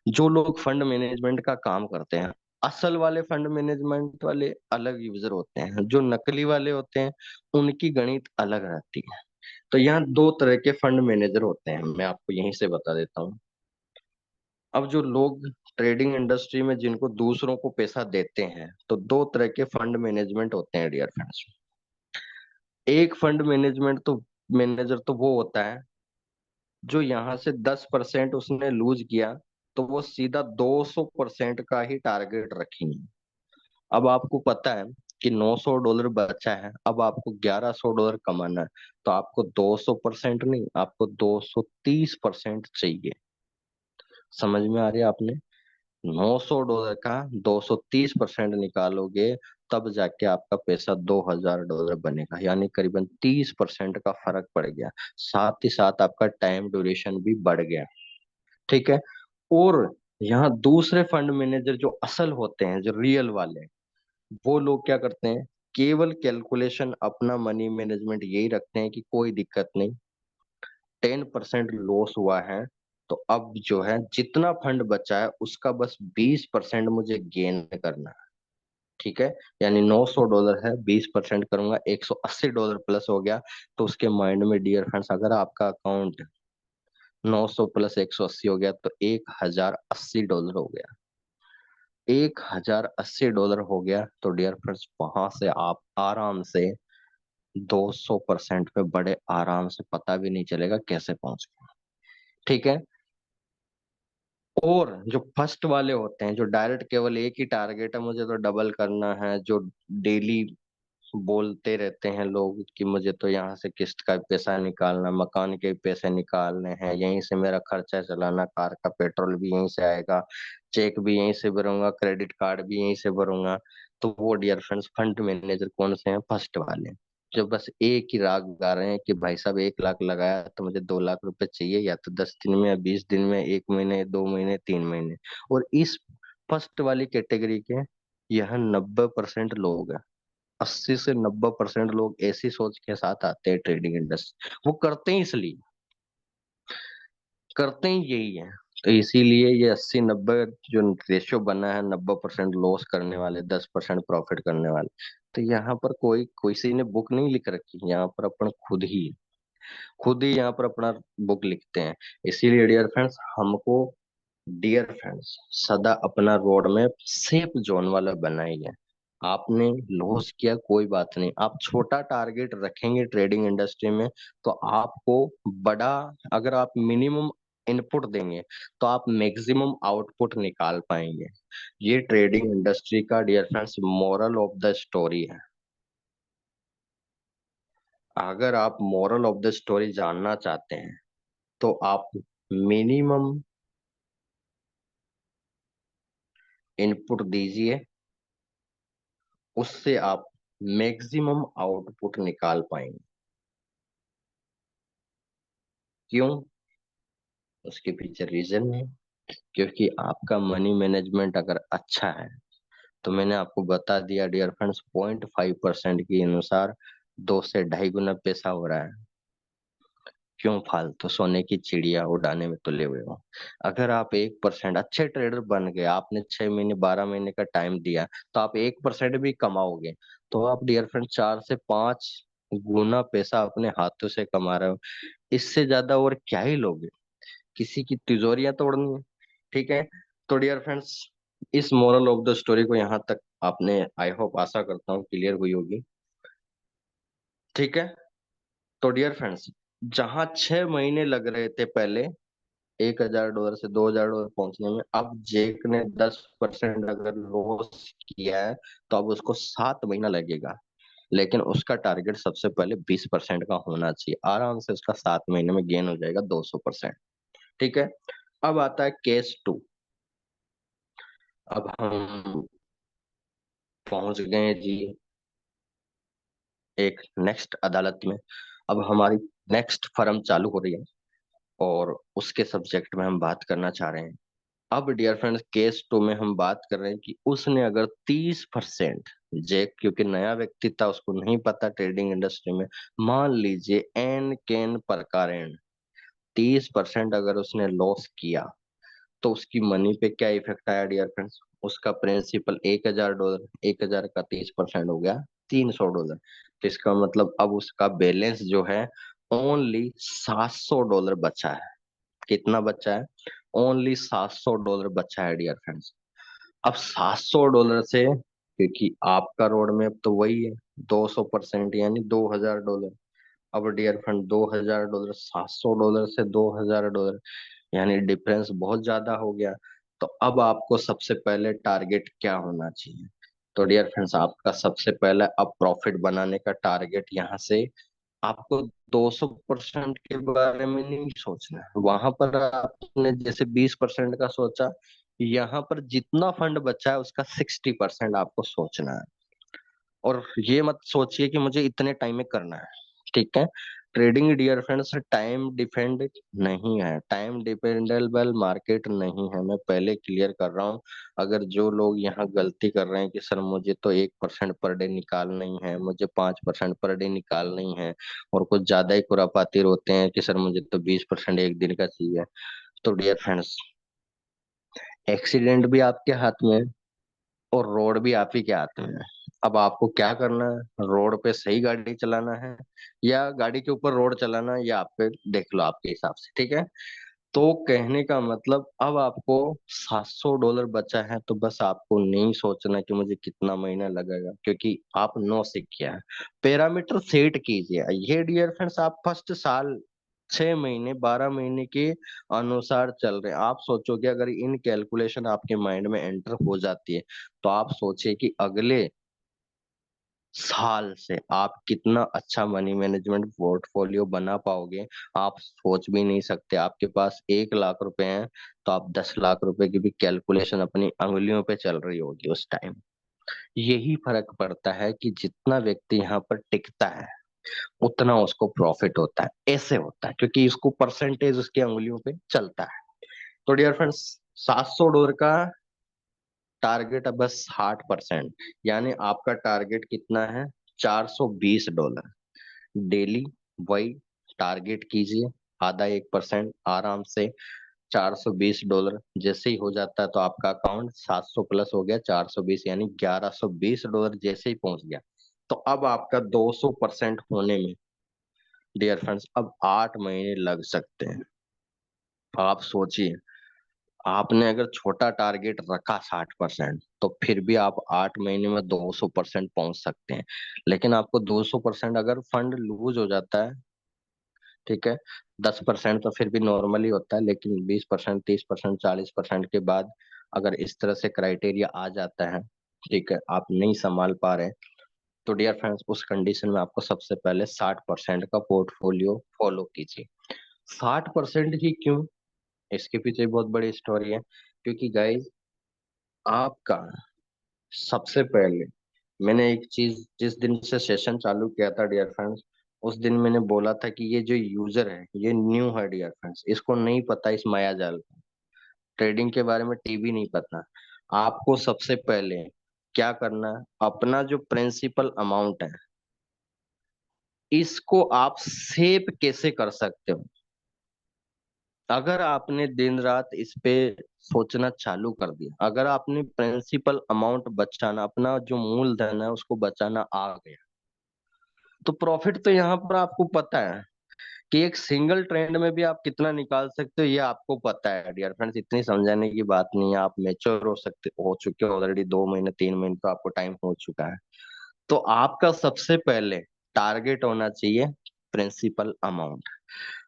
जो लोग फंड मैनेजमेंट का काम करते हैं, असल वाले फंड मैनेजमेंट वाले अलग यूजर होते हैं, जो नकली वाले होते हैं उनकी गणित अलग रहती है। तो यहाँ दो तरह के फंड मैनेजर होते हैं, मैं आपको यहीं से बता देता हूँ। अब जो लोग ट्रेडिंग इंडस्ट्री में जिनको दूसरों को पैसा देते हैं, तो दो तरह के फंड मैनेजमेंट होते हैं डियर फ्रेंड्स। एक फंड मैनेजर तो वो होता है जो यहाँ से 10% उसने लूज किया तो वो सीधा 200% का ही टारगेट रखेंगे। अब आपको पता है कि $900 बचा है, अब आपको $1100 कमाना है, तो आपको 200% नहीं, आपको 230% चाहिए। समझ में आ रही है आपने? $900 का 230% निकालोगे, तब जाके आपका पैसा $2000 बनेगा, यानी करीबन 30% का फर्क पड़ गया। साथ ही साथ आपका टाइम ड्यूरेशन भी बढ़ गया। ठीक है। और यहाँ दूसरे फंड मैनेजर जो असल होते हैं, जो रियल वाले, वो लोग क्या करते हैं, केवल कैलकुलेशन, अपना मनी मैनेजमेंट यही रखते हैं कि कोई दिक्कत नहीं, 10% लॉस हुआ है, तो अब जो है जितना फंड बचा है उसका बस 20% मुझे गेन करना है। ठीक है। यानी $900 है, 20% करूंगा, $180 प्लस हो गया। तो उसके माइंड में डियर फ्रेंड्स, अगर आपका अकाउंट 900 प्लस 180 हो गया तो $1080 हो गया। $1080 हो गया तो डियर फ्रेंड्स वहां से आप आराम से 200% पे बड़े आराम से, पता भी नहीं चलेगा कैसे पहुंच गए। ठीक है। और जो फर्स्ट वाले होते हैं, जो डायरेक्ट केवल एक ही टारगेट है, मुझे तो डबल करना है, जो डेली बोलते रहते हैं लोग कि मुझे तो यहाँ से किस्त का पैसा निकालना, मकान के पैसे निकालने हैं, यहीं से मेरा खर्चा चलाना, कार का पेट्रोल भी यहीं से आएगा, चेक भी यहीं से भरूंगा, क्रेडिट कार्ड भी यहीं से भरूंगा। तो वो डियर फ्रेंड्स फंड मैनेजर कौन से हैं? फर्स्ट वाले, जो बस एक ही राग गा रहे हैं कि भाई साहब 1 लाख लगाया तो मुझे 2 लाख रुपए चाहिए, या तो 10 दिन में, या 20 दिन में, 1 महीने, 2 महीने, 3 महीने। और इस फर्स्ट वाली कैटेगरी के यह 90% लोग हैं। 80 से 90% लोग ऐसी सोच के साथ आते हैं ट्रेडिंग इंडस्ट्री, वो करते ही इसलिए, करते ही यही है। तो इसीलिए ये 80-90 जो रेशियो बना है, 90% लॉस करने वाले, 10% प्रॉफिट करने वाले। तो यहाँ पर कोई किसी ने बुक नहीं लिख रखी, यहाँ पर अपन खुद ही यहाँ पर अपना बुक लिखते हैं। इसीलिए डियर फ्रेंड्स सदा अपना रोड मैप सेफ जोन वाला बनाइए। आपने लॉस किया कोई बात नहीं, आप छोटा टारगेट रखेंगे ट्रेडिंग इंडस्ट्री में, तो आपको बड़ा, अगर आप मिनिमम इनपुट देंगे तो आप मैक्सिमम आउटपुट निकाल पाएंगे। ये ट्रेडिंग इंडस्ट्री का dear friends moral of the story है। अगर आप मोरल ऑफ द स्टोरी जानना चाहते हैं तो आप मिनिमम इनपुट दीजिए, उससे आप मैक्सिमम आउटपुट निकाल पाएंगे। क्यों? उसके पीछे रीजन है, क्योंकि आपका मनी मैनेजमेंट अगर अच्छा है, तो मैंने आपको बता दिया डियर फ्रेंड्स, 0.5% के अनुसार 2 से 2.5 गुना पैसा हो रहा है। क्यों फालतू सोने की चिड़िया उड़ाने में तुले हुए हो? अगर आप 1% अच्छे ट्रेडर बन गए, आपने 6 महीने 12 महीने का टाइम दिया, तो आप 1% भी कमाओगे, तो आप डियर फ्रेंड 4 से 5 गुना पैसा अपने हाथों से कमा रहे हो। इससे ज्यादा और क्या ही लोगे? किसी की तिजोरियां तोड़नी है। ठीक है। तो डियर फ्रेंड्स, इस मोरल ऑफ द स्टोरी को यहाँ तक आपने, आई होप, आशा करता हूँ क्लियर हुई होगी। ठीक है। तो डियर फ्रेंड्स, जहां 6 महीने लग रहे थे पहले $1000 से $2000 पहुंचने में, अब जेक ने 10% अगर लॉस किया है तो अब उसको 7 महीना लगेगा। लेकिन उसका टारगेट सबसे पहले 20% का होना चाहिए, आराम से उसका 7 महीने में गेन हो जाएगा 200%। ठीक है। अब आता है केस 2। अब हम पहुंच गए जी एक नेक्स्ट अदालत में। अब हमारी नेक्स्ट फर्म चालू हो रही है, और उसके सब्जेक्ट में हम बात करना चाह रहे हैं। अब डियर फ्रेंड्स केस 2 में हम बात कर रहे हैं कि उसने अगर 30%, जैक क्योंकि नया व्यक्ति था, उसको नहीं पता ट्रेडिंग इंडस्ट्री में, मान लीजिए एन केन प्रकारेण 30% अगर उसने लॉस किया, तो उसकी मनी पे क्या इफेक्ट आया डियर फ्रेंड्स? उसका प्रिंसिपल $1,000, 1,000 का 30% हो गया $300। तो इसका मतलब अब उसका बैलेंस जो है ओनली $700 बचा है। कितना बचा है? ओनली $700 बचा है डियर फ्रेंड्स। अब $700 से, क्योंकि आपका रोड मैप तो वही है 200% यानी $2,000। अब डियर फ्रेंड $2,000, $700 से $2,000 यानी डिफरेंस बहुत ज्यादा हो गया। तो अब आपको सबसे पहले टारगेट क्या होना चाहिए? तो डियर फ्रेंड्स आपका सबसे पहले अब प्रॉफिट बनाने का टारगेट यहाँ से आपको 200% के बारे में नहीं सोचना है। वहां पर आपने जैसे 20% का सोचा, यहाँ पर जितना फंड बचा है उसका 60% आपको सोचना है। और ये मत सोचिए कि मुझे इतने टाइम में करना है, ठीक है? Trading dear friends time depend नहीं है, टाइम डिपेंडेबल मार्केट नहीं है। मैं पहले क्लियर कर रहा हूँ। अगर जो लोग यहाँ गलती कर रहे हैं कि सर मुझे तो 1% पर डे निकालना ही है, मुझे 5% पर डे निकालना ही है, और कुछ ज्यादा ही खुरापाती होते हैं कि सर मुझे तो 20% एक दिन का चाहिए, तो डियर फ्रेंड्स एक्सीडेंट भी आपके हाथ में है और रोड भी आप ही के हाथ में है। अब आपको क्या करना है? रोड पे सही गाड़ी चलाना है या गाड़ी के ऊपर रोड चलाना है, या आप पे देख लो आपके हिसाब से, ठीक है? तो कहने का मतलब अब आपको $700 बचा है, तो बस आपको नहीं सोचना कि मुझे कितना महीना लगेगा, क्योंकि आप नो सीख किया है। पैरामीटर सेट कीजिए। ये डियर फ्रेंड्स आप फर्स्ट साल 6 महीने 12 महीने के अनुसार चल रहे हैं। आप सोचोगे अगर इन कैलकुलेशन आपके माइंड में एंटर हो जाती है, तो आप सोचिए कि अगले साल से आप कितना अच्छा मनी मैनेजमेंट पोर्टफोलियो बना पाओगे। आप सोच भी नहीं सकते। आपके पास 1 लाख रुपए हैं, तो आप 10 लाख रुपए की भी कैलकुलेशन अपनी अंगुलियों पे चल रही होगी उस टाइम। यही फर्क पड़ता है कि जितना व्यक्ति यहाँ पर टिकता है उतना उसको प्रॉफिट होता है। ऐसे होता है क्योंकि इसको परसेंटेज उसकी अंगुलियों पे चलता है। तो डियर फ्रेंड्स $700 का टारगेट है बस 60%, यानी आपका टारगेट कितना है? $420 डेली। वही टारगेट कीजिए, आधा 1% आराम से। $420 जैसे ही हो जाता है तो आपका अकाउंट 700 प्लस हो गया, 420 यानी $1,120 जैसे ही पहुंच गया। तो अब आपका 200% होने में डियर फ्रेंड्स अब 8 महीने लग सकते हैं। आप सोचिए, आपने अगर छोटा टारगेट रखा 60%, तो फिर भी आप 8 महीने में 200% पहुंच सकते हैं। लेकिन आपको 200% अगर फंड लूज हो जाता है, ठीक है, 10% तो फिर भी नॉर्मली होता है, लेकिन 20%, 30%, 40% के बाद अगर इस तरह से क्राइटेरिया आ जाता है, ठीक है, आप नहीं संभाल पा रहे, तो डियर फ्रेंड्स उस कंडीशन में आपको सबसे पहले 60% का पोर्टफोलियो फॉलो कीजिए। 60% ही क्यों? इसके पीछे बहुत बड़ी स्टोरी है। क्योंकि गाइज आपका सबसे पहले, मैंने एक चीज जिस दिन से सेशन चालू किया था डियर फ्रेंड्स, उस दिन मैंने बोला था कि ये जो यूजर है ये न्यू है डियर फ्रेंड्स, इसको नहीं पता इस माया जाल का, ट्रेडिंग के बारे में टीवी नहीं पता। आपको सबसे पहले क्या करना है? अपना जो प्रिंसिपल अमाउंट है इसको आप सेव कैसे कर सकते हो? अगर आपने दिन रात इस पे सोचना चालू कर दिया, अगर आपने प्रिंसिपल अमाउंट बचाना, अपना जो मूलधन है उसको बचाना आ गया, तो प्रॉफिट तो यहाँ पर आपको पता है कि एक सिंगल ट्रेंड में भी आप कितना निकाल सकते हो, ये आपको पता है डियर फ्रेंड्स। इतनी समझाने की बात नहीं है, आप मेच्योर हो चुके हो ऑलरेडी, 2 महीने 3 महीने तो आपको टाइम हो चुका है। तो आपका सबसे पहले टारगेट होना चाहिए प्रिंसिपल अमाउंट।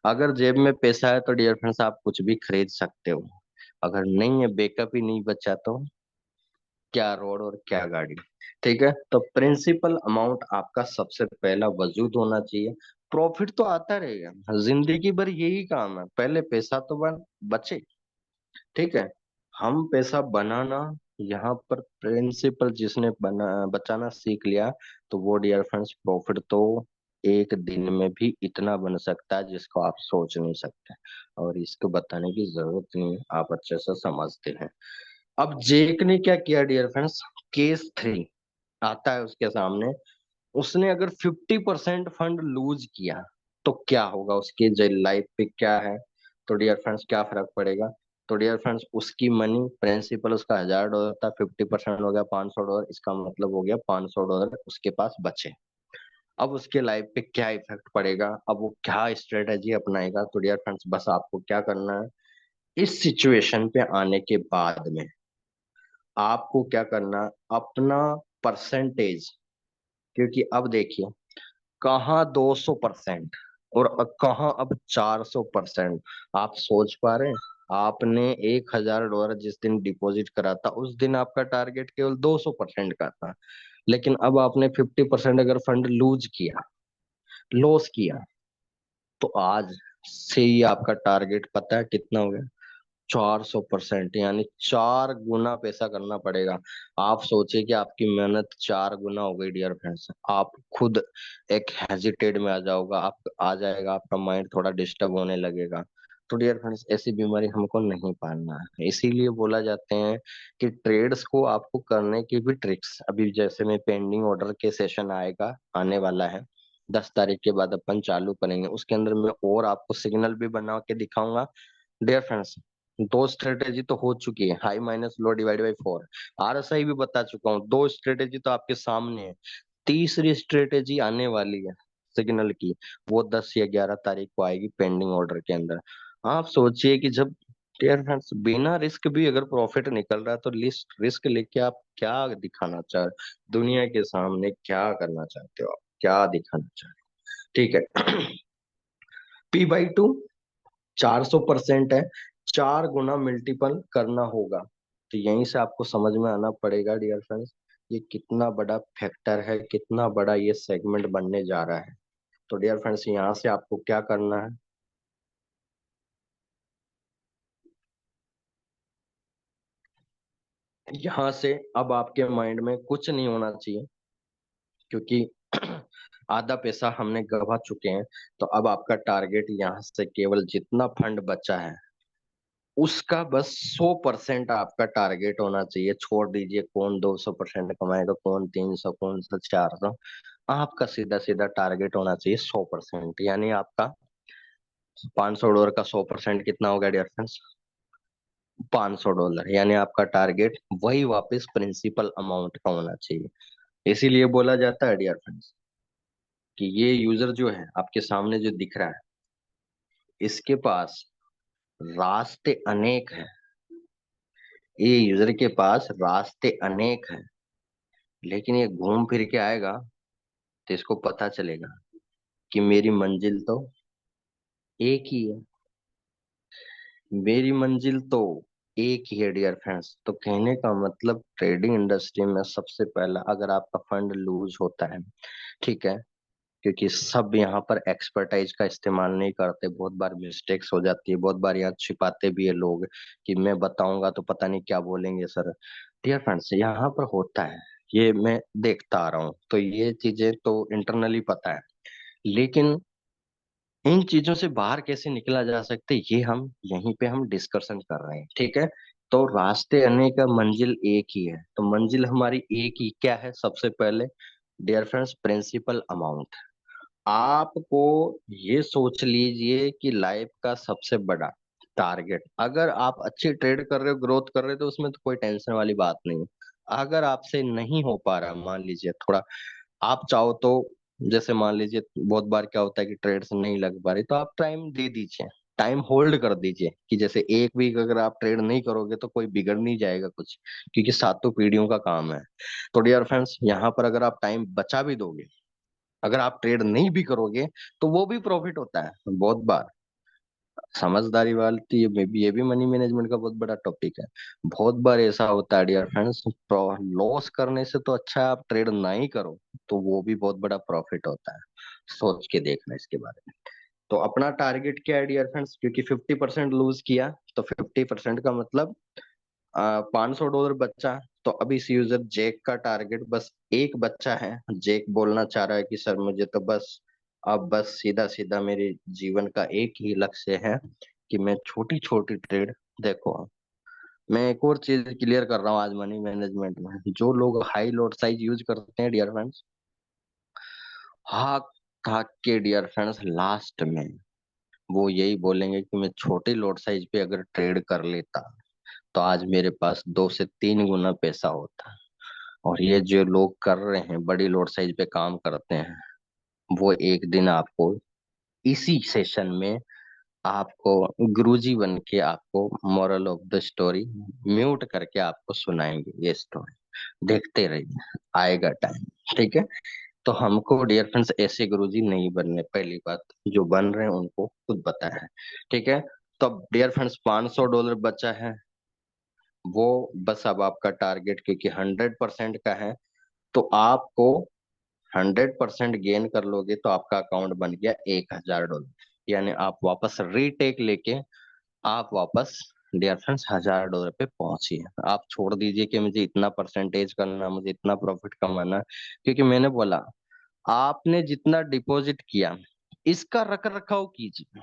अगर जेब में पैसा है तो डियर फ्रेंड्स आप कुछ भी खरीद सकते हो। अगर नहीं है, बैकअप ही नहीं बचा, तो क्या रोड और क्या गाड़ी, ठीक है? तो प्रिंसिपल अमाउंट आपका सबसे पहला वजूद होना चाहिए। प्रॉफिट तो आता रहेगा जिंदगी भर, यही काम है, पहले पैसा तो बचे, ठीक है? हम पैसा बनाना, यहाँ पर प्रिंसिपल जिसने बचाना सीख लिया, तो वो डियर फ्रेंड्स प्रॉफिट तो एक दिन में भी इतना बन सकता है जिसको आप सोच नहीं सकते, और इसको बताने की जरूरत नहीं है, आप अच्छे से समझते हैं। अब जेक ने क्या किया डियर फ्रेंड्स? केस 3 आता है उसके सामने, उसने अगर 50% फंड लूज किया तो क्या होगा उसके लाइफ पे क्या है? तो डियर फ्रेंड्स क्या फर्क पड़ेगा? तो डियर फ्रेंड्स उसकी मनी प्रिंसिपल उसका $1000 था, 50% हो गया $500, इसका मतलब हो गया $500 उसके पास बचे। अब उसके लाइफ पे क्या इफेक्ट पड़ेगा, अब वो क्या स्ट्रेटेजी अपनाएगा, तो डियर फ्रेंड्स बस आपको क्या करना है, इस सिचुएशन पे आने के बाद में आपको क्या करना, अपना परसेंटेज, क्योंकि अब देखिए कहाँ 200% और कहाँ अब 400%। आप सोच पा रहे हैं, आपने $1000 जिस दिन डिपॉजिट करा था उस दिन आपका टारगेट केवल 200% का था, लेकिन अब आपने 50% अगर फंड लूज किया, लॉस किया, तो आज से ही आपका टारगेट पता है कितना हो गया, 400%, यानी 4 गुना पैसा करना पड़ेगा। आप सोचिए कि आपकी मेहनत 4 गुना हो गई डियर फ्रेंड्स, आप खुद एक हेजिटेट में आ जाओगा, आप आ जाएगा, आपका माइंड थोड़ा डिस्टर्ब होने लगेगा। तो डियर फ्रेंड्स ऐसी बीमारी हमको नहीं पालना है, इसीलिए बोला जाते हैं कि ट्रेड्स को आपको करने की भी ट्रिक्स, अभी जैसे मैं पेंडिंग ऑर्डर के सेशन आएगा, आने वाला है 10 तारीख के बाद अपन चालू करेंगे, उसके अंदर मैं और आपको सिग्नल भी बना के दिखाऊंगा। डियर फ्रेंड्स दो स्ट्रेटेजी तो हो चुकी है, high minus low divide by 4, RSI भी बता चुका हूँ, दो स्ट्रेटेजी तो आपके सामने है, तीसरी स्ट्रेटेजी आने वाली है सिग्नल की, वो 10 या 11 तारीख को आएगी पेंडिंग ऑर्डर के अंदर। आप सोचिए कि जब, डियर फ्रेंड्स बिना रिस्क भी अगर प्रॉफिट निकल रहा है, तो लिस्ट रिस्क लेके आप क्या दिखाना चाह रहे, दुनिया के सामने क्या करना चाहते हो, आप क्या दिखाना चाह रहे हो, ठीक है। P/2 400% है, 4 गुना मल्टीपल करना होगा। तो यहीं से आपको समझ में आना पड़ेगा डियर फ्रेंड्स, ये कितना बड़ा फैक्टर है, कितना बड़ा ये सेगमेंट बनने जा रहा है। तो डियर फ्रेंड्स यहाँ से आपको क्या करना है, यहाँ से अब आपके माइंड में कुछ नहीं होना चाहिए, क्योंकि आधा पैसा हमने गवा चुके हैं। तो अब आपका टारगेट यहाँ से केवल जितना फंड बचा है उसका बस 100% आपका टारगेट होना चाहिए। छोड़ दीजिए कौन 200% कमाएगा, कौन 300, कौन सा 400, आपका सीधा सीधा टारगेट होना चाहिए 100%। यानी आपका $500 का 100% कितना होगा डियर फ्रेंड्स, $500, यानी आपका टारगेट वही वापस प्रिंसिपल अमाउंट का होना चाहिए। इसीलिए बोला जाता है डियर फ्रेंड्स कि ये यूजर जो है आपके सामने जो दिख रहा है, इसके पास रास्ते अनेक हैं, ये यूजर के पास रास्ते अनेक हैं, लेकिन ये घूम फिर के आएगा तो इसको पता चलेगा कि मेरी मंजिल तो एक ही है, मेरी मंजिल तो एक ही है डियर फ्रेंड्स। तो कहने का मतलब ट्रेडिंग इंडस्ट्री में सबसे पहला, अगर आपका फंड लूज होता है, ठीक है, क्योंकि सब यहाँ पर एक्सपर्टाइज का इस्तेमाल नहीं करते, बहुत बार मिस्टेक्स हो जाती है, बहुत बार यहाँ छिपाते भी है लोग कि मैं बताऊंगा तो पता नहीं क्या बोलेंगे सर। डियर फ्रेंड्स यहाँ पर होता है, ये मैं देखता आ रहा हूँ, तो ये चीजें तो इंटरनली पता है, लेकिन इन चीजों से बाहर कैसे निकला जा सकता है ये हम यहीं पे हम डिस्कशन कर रहे हैं, ठीक है। तो रास्ते अनेक का मंजिल एक ही है, तो मंजिल हमारी एक ही क्या है, सबसे पहले डियर फ्रेंड्स प्रिंसिपल अमाउंट। आपको ये सोच लीजिए कि लाइफ का सबसे बड़ा टारगेट, अगर आप अच्छी ट्रेड कर रहे हो, ग्रोथ कर रहे हो, तो उसमें तो कोई टेंशन वाली बात नहीं है। अगर आपसे नहीं हो पा रहा, मान लीजिए थोड़ा आप चाहो तो, जैसे मान लीजिए बहुत बार क्या होता है कि ट्रेड्स नहीं लग पा रही, तो आप टाइम दे दीजिए, टाइम होल्ड कर दीजिए, कि जैसे 1 वीक अगर आप ट्रेड नहीं करोगे तो कोई बिगड़ नहीं जाएगा कुछ, क्योंकि सातों पीढ़ियों का काम है। तो डियर फ्रेंड्स यहाँ पर अगर आप टाइम बचा भी दोगे, अगर आप ट्रेड नहीं भी करोगे, तो वो भी प्रॉफिट होता है बहुत बार। समझदारी वाली ये भी मनी मैनेजमेंट का बहुत बड़ा टॉपिक है। बहुत बार ऐसा होता है डियर फ्रेंड्स, लॉस करने से तो अच्छा है आप ट्रेड ना ही करो, तो वो भी बहुत बड़ा प्रॉफिट होता है। सोच के देखना इसके बारे में। तो अपना टारगेट क्या है डियर फ्रेंड्स, क्योंकि 50% लूज किया, तो 50% का मतलब $500 बच्चा। तो अभी इस यूजर जैक का टारगेट बस एक बच्चा है, जैक बोलना चाह रहा है कि सर मुझे तो बस, अब बस सीधा सीधा मेरे जीवन का एक ही लक्ष्य है कि मैं छोटी छोटी ट्रेड, देखो मैं एक और चीज क्लियर कर रहा हूँ आज मनी मैनेजमेंट में, जो लोग हाई लॉट साइज यूज करते हैं डियर फ्रेंड्स, हाथ थाक के डियर फ्रेंड्स लास्ट में वो यही बोलेंगे कि मैं छोटी लॉट साइज पे अगर ट्रेड कर लेता तो आज मेरे पास 2 से 3 गुना पैसा होता। और ये जो लोग कर रहे हैं बड़ी लॉट साइज पे काम करते हैं, वो एक दिन आपको इसी सेशन में आपको गुरुजी बन के आपको moral of the story mute करके आपको सुनाएंगे ये स्टोरी। देखते रहिए, आएगा टाइम। ठीक है। तो हमको डियर फ्रेंड्स ऐसे गुरुजी नहीं बनने, पहली बात। जो बन रहे हैं उनको खुद पता है। ठीक है। तो अब डियर फ्रेंड्स $500 बचा है। वो बस अब आपका टारगेट, क्योंकि 100% का है, तो आपको 100% गेन कर लोगे तो आपका अकाउंट बन गया $1000। यानी आप वापस रीटेक लेके आप वापस डियर फ्रेंड्स $1000 पे पहुंचिए। आप छोड़ दीजिए कि मुझे इतना परसेंटेज करना, मुझे इतना प्रॉफिट कमाना। क्योंकि मैंने बोला, आपने जितना डिपॉजिट किया इसका रख रखाव कीजिए।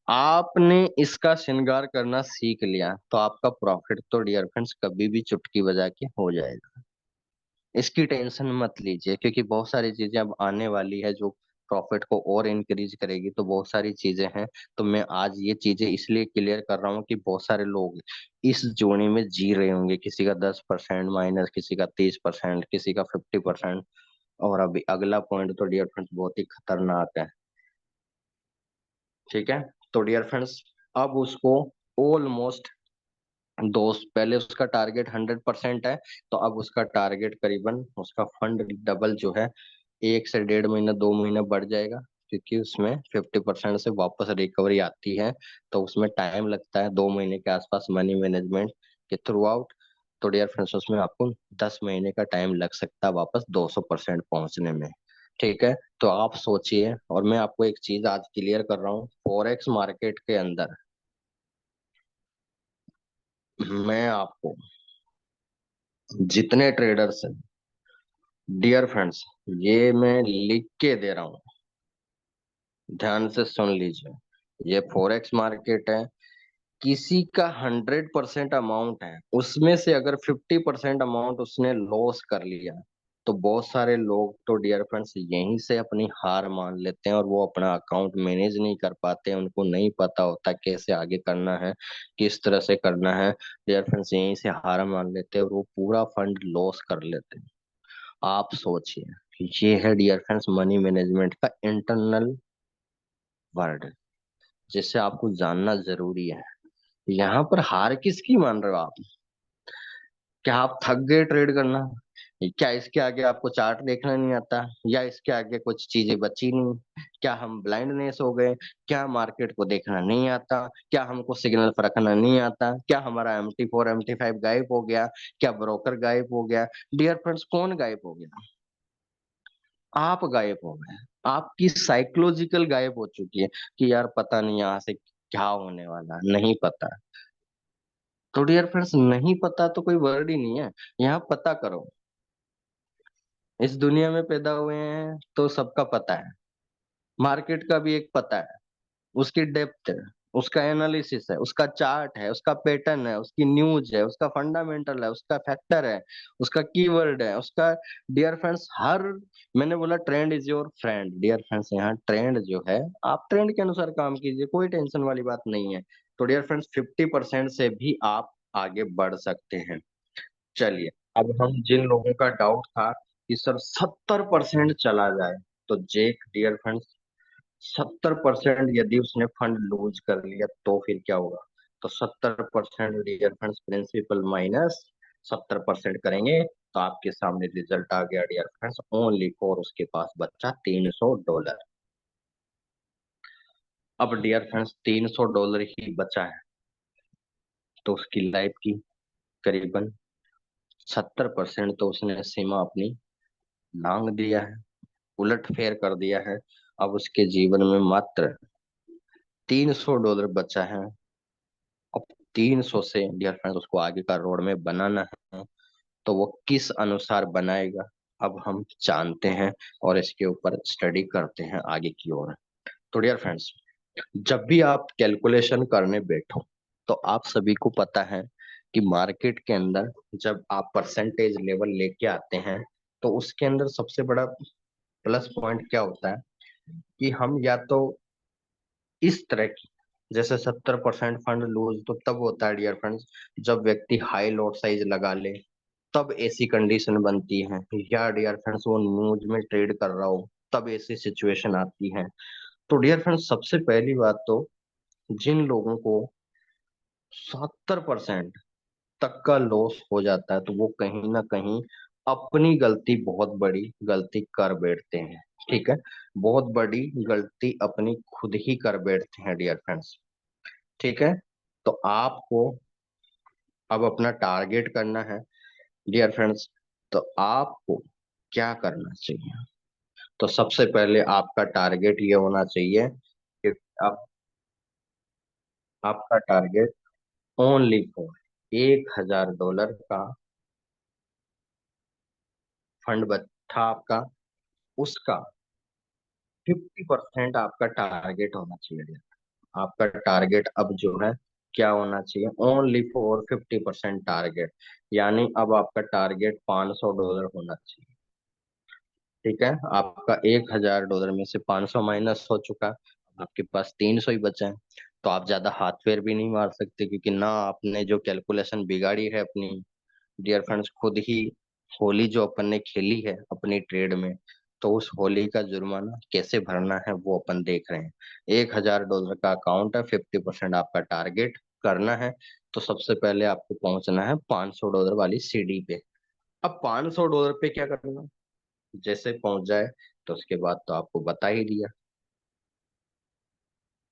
आपने इसका श्रृंगार करना सीख लिया तो आपका प्रॉफिट तो डियर फ्रेंड्स कभी भी चुटकी बजा के हो जाएगा। इसकी टेंशन मत लीजिए, क्योंकि बहुत सारी चीजें अब आने वाली है जो प्रॉफिट को और इंक्रीज करेगी। तो बहुत सारी चीजें हैं। तो मैं आज ये चीजें इसलिए क्लियर कर रहा हूँ कि बहुत सारे लोग इस जोनी में जी रहे होंगे, किसी का 10% माइनस, किसी का 30%, किसी का 50%। और अभी अगला पॉइंट तो डियर फ्रेंड्स बहुत ही खतरनाक है। ठीक है। तो डियर फ्रेंड्स अब उसको ऑलमोस्ट दोस्त, पहले उसका टारगेट 100% है, तो अब उसका टारगेट करीबन उसका फंड डबल जो है 1 से 1.5 महीना 2 महीना बढ़ जाएगा। क्योंकि उसमें 50% से वापस रिकवरी आती है, तो उसमें टाइम लगता है 2 महीने के आसपास मनी मैनेजमेंट के थ्रू आउट। तो डियर फ्रेंड्स उसमें आपको 10 महीने का टाइम लग सकता है वापस 200% पहुंचने में। ठीक है। तो आप सोचिए, और मैं आपको एक चीज आज क्लियर कर रहा हूँ, फॉरेक्स मार्केट के अंदर मैं आपको जितने ट्रेडर्स हैं डियर फ्रेंड्स, ये मैं लिख के दे रहा हूँ, ध्यान से सुन लीजिए। ये फॉरेक्स मार्केट है। किसी का 100% अमाउंट है, उसमें से अगर 50% अमाउंट उसने लॉस कर लिया, तो बहुत सारे लोग तो डियर फ्रेंड्स यहीं से अपनी हार मान लेते हैं और वो अपना अकाउंट मैनेज नहीं कर पाते, उनको नहीं पता होता कैसे आगे करना है, किस तरह से करना है। डियर फ्रेंड्स यहीं से हार मान लेते हैं और वो पूरा फंड लॉस कर लेते हैं। आप सोचिए, ये है डियर फ्रेंड्स मनी मैनेजमेंट का इंटरनल वर्ड, जिससे आपको जानना जरूरी है। यहाँ पर हार किसकी मान रहे हो आप? क्या आप थक गए ट्रेड करना? क्या इसके आगे आपको चार्ट देखना नहीं आता, या इसके आगे कुछ चीजें बची नहीं? क्या हम ब्लाइंडनेस हो गए? क्या मार्केट को देखना नहीं आता? क्या हमको सिग्नल परखना नहीं आता? क्या हमारा MT4 MT5 गायब हो गया? क्या ब्रोकर गायब हो गया? डियर फ्रेंड्स कौन गायब हो गया? आप गायब हो गए। आपकी साइकोलॉजिकल गायब हो चुकी है कि यार पता नहीं यहाँ से क्या होने वाला है, नहीं पता। तो डियर फ्रेंड्स नहीं पता तो कोई वर्ड ही नहीं है। यहाँ पता करो। इस दुनिया में पैदा हुए हैं तो सबका पता है। मार्केट का भी एक पता है, उसकी डेप्थ है, उसका एनालिसिस है, उसका चार्ट है, उसका पैटर्न है, उसकी न्यूज है, उसका फंडामेंटल है, उसका फैक्टर है, उसका कीवर्ड है, उसका डियर फ्रेंड्स हर, मैंने बोला trend is your friend. Dear friends यहाँ ट्रेंड जो है, आप ट्रेंड के अनुसार काम कीजिए, कोई टेंशन वाली बात नहीं है। तो डियर फ्रेंड्स 50% से भी आप आगे बढ़ सकते हैं। चलिए, अब हम जिन लोगों का डाउट था कि सर 70% चला जाए, तो जेक डियर फ्रेंड्स 70% यदि उसने फंड लूज कर लिया तो फिर क्या होगा? तो 70% डियर फ्रेंड्स प्रिंसिपल माइनस 70% करेंगे तो आपके सामने रिजल्ट आ गया डियर फ्रेंड्स ओनली फॉर, उसके पास बचा $300। अब डियर फ्रेंड्स $300 ही बचा है, तो उसकी लाइफ की करीबन 70% तो उसने सीमा अपनी लांग दिया है, उलट फेर कर दिया है। अब उसके जीवन में मात्र $300 बचा है। अब 300 से डियर फ्रेंड्स उसको आगे का रोड में बनाना है, तो वो किस अनुसार बनाएगा, अब हम जानते हैं और इसके ऊपर स्टडी करते हैं आगे की ओर। तो डियर फ्रेंड्स, जब भी आप कैलकुलेशन करने बैठो, तो आप सभी को पता है कि मार्केट के अंदर जब आप परसेंटेज लेवल लेके आते हैं, तो उसके अंदर सबसे बड़ा प्लस पॉइंट क्या होता है कि हम या तो इस तरह की, जैसे 70% फंड लूज तो तब होता है डियर फ्रेंड्स जब व्यक्ति हाई लॉट साइज लगा ले, तब ऐसी कंडीशन बनती है। या डियर फ्रेंड्स वो न्यूज में ट्रेड कर रहा हो, तब ऐसी सिचुएशन आती है। तो डियर फ्रेंड्स सबसे पहली बात तो, जिन लोगों को 70% तक का लॉस हो जाता है, तो वो कहीं ना कहीं अपनी गलती, बहुत बड़ी गलती कर बैठते हैं। ठीक है, बहुत बड़ी गलती अपनी खुद ही कर बैठते हैं डियर फ्रेंड्स। ठीक है, तो आपको अब अपना टारगेट करना है डियर फ्रेंड्स। तो आपको क्या करना चाहिए? तो सबसे पहले आपका टारगेट ये होना चाहिए कि आप, आपका टारगेट ओनली फॉर $1,000 का फंड था आपका, उसका 50% आपका टारगेट होना चाहिए। आपका टारगेट अब जो है क्या होना चाहिए? ओनली फॉर 50% टारगेट, यानी अब आपका टारगेट $500 होना चाहिए। ठीक है, आपका $1,000 में से 500 माइनस हो चुका, आपके पास 300 ही बचा है। तो आप ज्यादा हाथ पैर भी नहीं मार सकते, क्योंकि ना आपने जो कैलकुलेशन बिगाड़ी है अपनी डियर फ्रेंड्स खुद ही, होली जो अपन ने खेली है अपनी ट्रेड में, तो उस होली का जुर्माना कैसे भरना है वो अपन देख रहे हैं। $1,000 का अकाउंट है, 50% आपका टारगेट करना है। तो सबसे पहले आपको पहुंचना है $500 वाली सीढ़ी पे। अब $500 पे क्या करना, जैसे पहुंच जाए तो उसके बाद तो आपको बता ही दिया।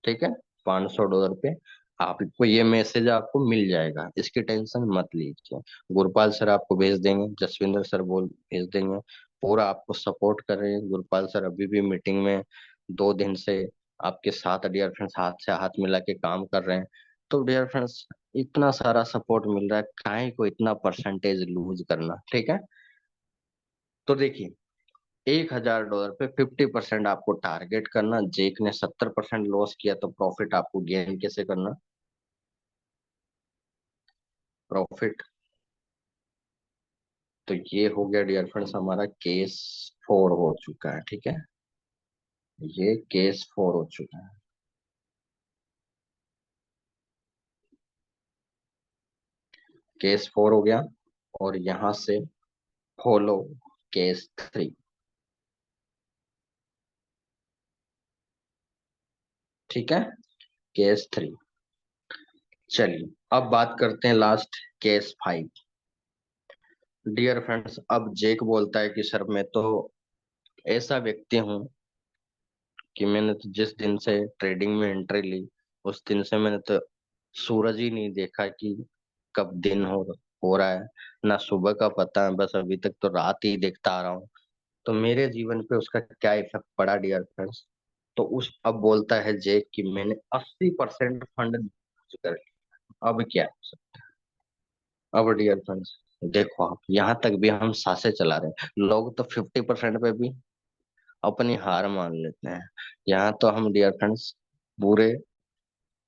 ठीक है, $500 पे आपको ये मैसेज आपको मिल जाएगा, इसकी टेंशन मत लीजिए। गुरपाल सर आपको भेज देंगे, जसविंदर सर बोल भेज देंगे, पूरा आपको सपोर्ट कर रहे हैं। गुरपाल सर अभी भी मीटिंग में 2 दिन से आपके साथ डियर फ्रेंड्स हाथ से हाथ मिला के काम कर रहे हैं। तो डियर फ्रेंड्स इतना सारा सपोर्ट मिल रहा है, काहे को इतना परसेंटेज लूज करना। ठीक है, तो देखिए $1,000 पे 50% आपको टारगेट करना। जेक ने 70% लॉस किया, तो प्रॉफिट आपको गेन कैसे करना? प्रॉफिट, तो ये हो गया डियर फ्रेंड्स हमारा केस 4 हो चुका है। ठीक है, ये केस 4 हो चुका है। केस 4 हो गया, और यहां से फॉलो केस 3। ठीक है, केस 3। चलिए अब बात करते हैं लास्ट, केस 5। डियर फ्रेंड्स अब जेक बोलता है कि सर मैं तो ऐसा व्यक्ति हूँ कि मैंने तो जिस दिन से ट्रेडिंग में एंट्री ली, उस दिन से मैंने तो सूरज ही नहीं देखा कि कब दिन हो रहा है, ना सुबह का पता है, बस अभी तक तो रात ही देखता आ रहा हूँ। तो मेरे जीवन पे उसका क्या इफेक्ट पड़ा डियर फ्रेंड्स? तो उस अब बोलता है जेक कि मैंने 80% फंड कर लिया, अब क्या हो सकता है? अब डियर फ्रेंड्स देखो, आप यहाँ तक भी हम सांसें चला रहे हैं, लोग तो 50% पे भी अपनी हार मान लेते हैं। यहाँ तो हम डियर फ्रेंड्स पूरे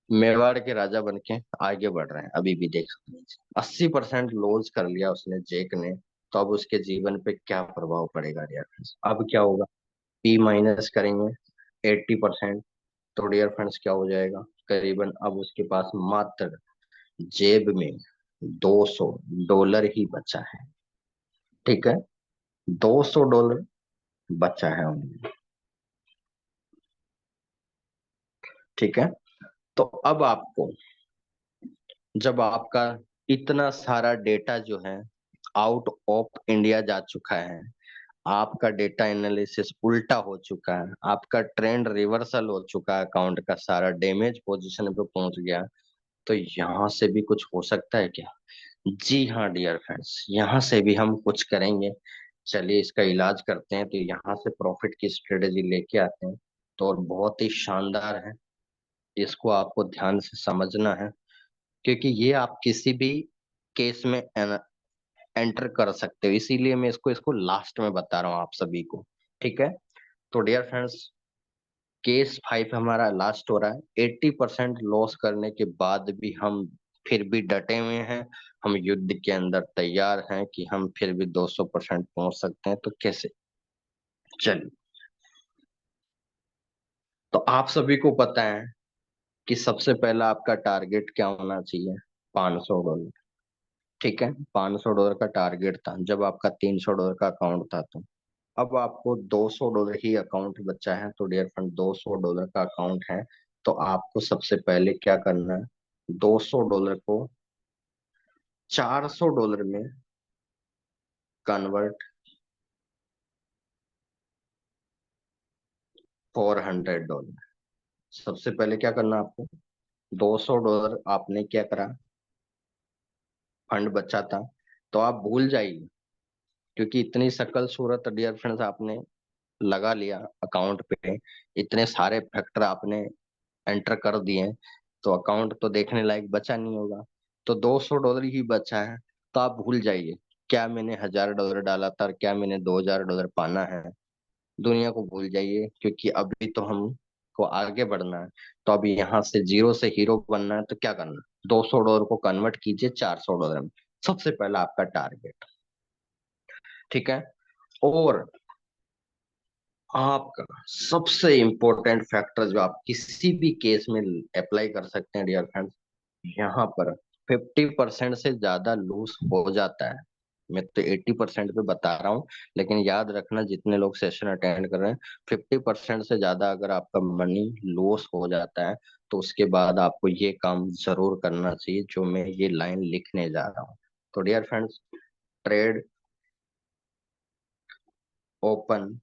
मेवाड़ के राजा बन के आगे बढ़ रहे हैं, अभी भी देख सकते हैं। 80% लॉस कर लिया उसने, जेक ने। तो अब उसके जीवन पे क्या प्रभाव पड़ेगा डियर फ्रेंड्स? अब क्या होगा? पी माइनस करेंगे 80%, तो डियर फ्रेंड्स क्या हो जाएगा? करीबन अब उसके पास मात्र जेब में $200 ही बचा है। ठीक है, $200 बचा है उनमें। ठीक है, तो अब आपको, जब आपका इतना सारा डेटा जो है आउट ऑफ इंडिया जा चुका है, आपका डेटा एनालिसिस उल्टा हो चुका है, आपका ट्रेंड रिवर्सल हो चुका है, अकाउंट का सारा डैमेज पोजीशन पे पहुंच गया, तो यहाँ से भी कुछ हो सकता है क्या? जी हाँ डियर फ्रेंड्स, यहाँ से भी हम कुछ करेंगे। चलिए इसका इलाज करते हैं। तो यहाँ से प्रॉफिट की स्ट्रेटेजी लेके आते हैं, तो और बहुत ही शानदार है, इसको आपको ध्यान से समझना है, क्योंकि ये आप किसी भी केस में एंटर कर सकते हो, इसीलिए मैं इसको इसको लास्ट में बता रहा हूँ आप सभी को। ठीक है, तो डियर फ्रेंड्स केस 5 हमारा लास्ट हो रहा है। 80% लॉस करने के बाद भी हम फिर भी डटे हुए हैं, हम युद्ध के अंदर तैयार हैं कि हम फिर भी 200% पहुंच सकते हैं। तो कैसे? चलिए, तो आप सभी को पता है कि सबसे पहला आपका टारगेट क्या होना चाहिए। $500। ठीक है, $500 का टारगेट था जब आपका $300 का अकाउंट था। तो अब आपको $200 ही अकाउंट बचा है। तो डियर फ्रेंड, $200 का अकाउंट है, तो आपको सबसे पहले क्या करना है, $200 को $400 में कन्वर्ट, $400। सबसे पहले क्या करना है आपको, $200 आपने क्या करा, फंड बचा था, तो आप भूल जाइए, क्योंकि इतनी शकल सूरत डियर फ्रेंड्स आपने लगा लिया अकाउंट पे, इतने सारे फैक्टर आपने एंटर कर दिए, तो अकाउंट तो देखने लायक बचा नहीं होगा। तो $200 ही बचा है, तो आप भूल जाइए क्या मैंने $1000 डाला था और क्या मैंने $2000 पाना है। दुनिया को भूल जाइए, क्योंकि अभी तो हम को आगे बढ़ना है। तो अभी यहाँ से जीरो से हीरो बनना है, तो क्या करना है, $200 को कन्वर्ट कीजिए $400 में। सबसे पहला आपका टारगेट। ठीक है। और आपका सबसे इंपॉर्टेंट फैक्टर जो आप किसी भी केस में अप्लाई कर सकते हैं डियर फ्रेंड्स, यहाँ पर 50% से ज्यादा लूज हो जाता है। मैं तो 80% पे बता रहा हूँ, लेकिन याद रखना जितने लोग सेशन अटेंड कर रहे हैं, 50% से ज्यादा अगर आपका मनी लॉस हो जाता है, तो उसके बाद आपको ये काम जरूर करना चाहिए जो मैं ये लाइन लिखने जा रहा हूँ। तो dear friends, trade open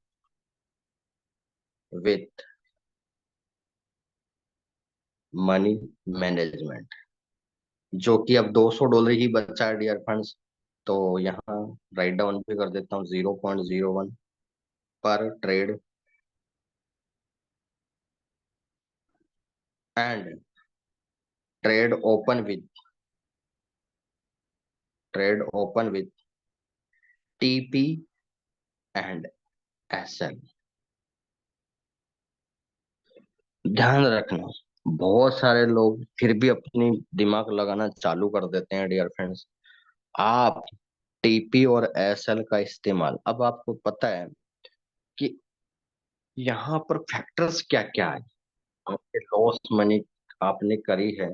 with money management, जो कि अब $200 ही बचा है डियर फ्रेंड्स। तो यहाँ राइट डाउन भी कर देता हूँ, 0.01 पर trade, and trade open with trade open with TP and SL. ध्यान रखना, बहुत सारे लोग फिर भी अपनी दिमाग लगाना चालू कर देते हैं डियर फ्रेंड्स। आप टीपी और एसएल का इस्तेमाल, अब आपको पता है कि यहाँ पर फैक्टर्स क्या क्या है। आपके लॉस मनी आपने करी है,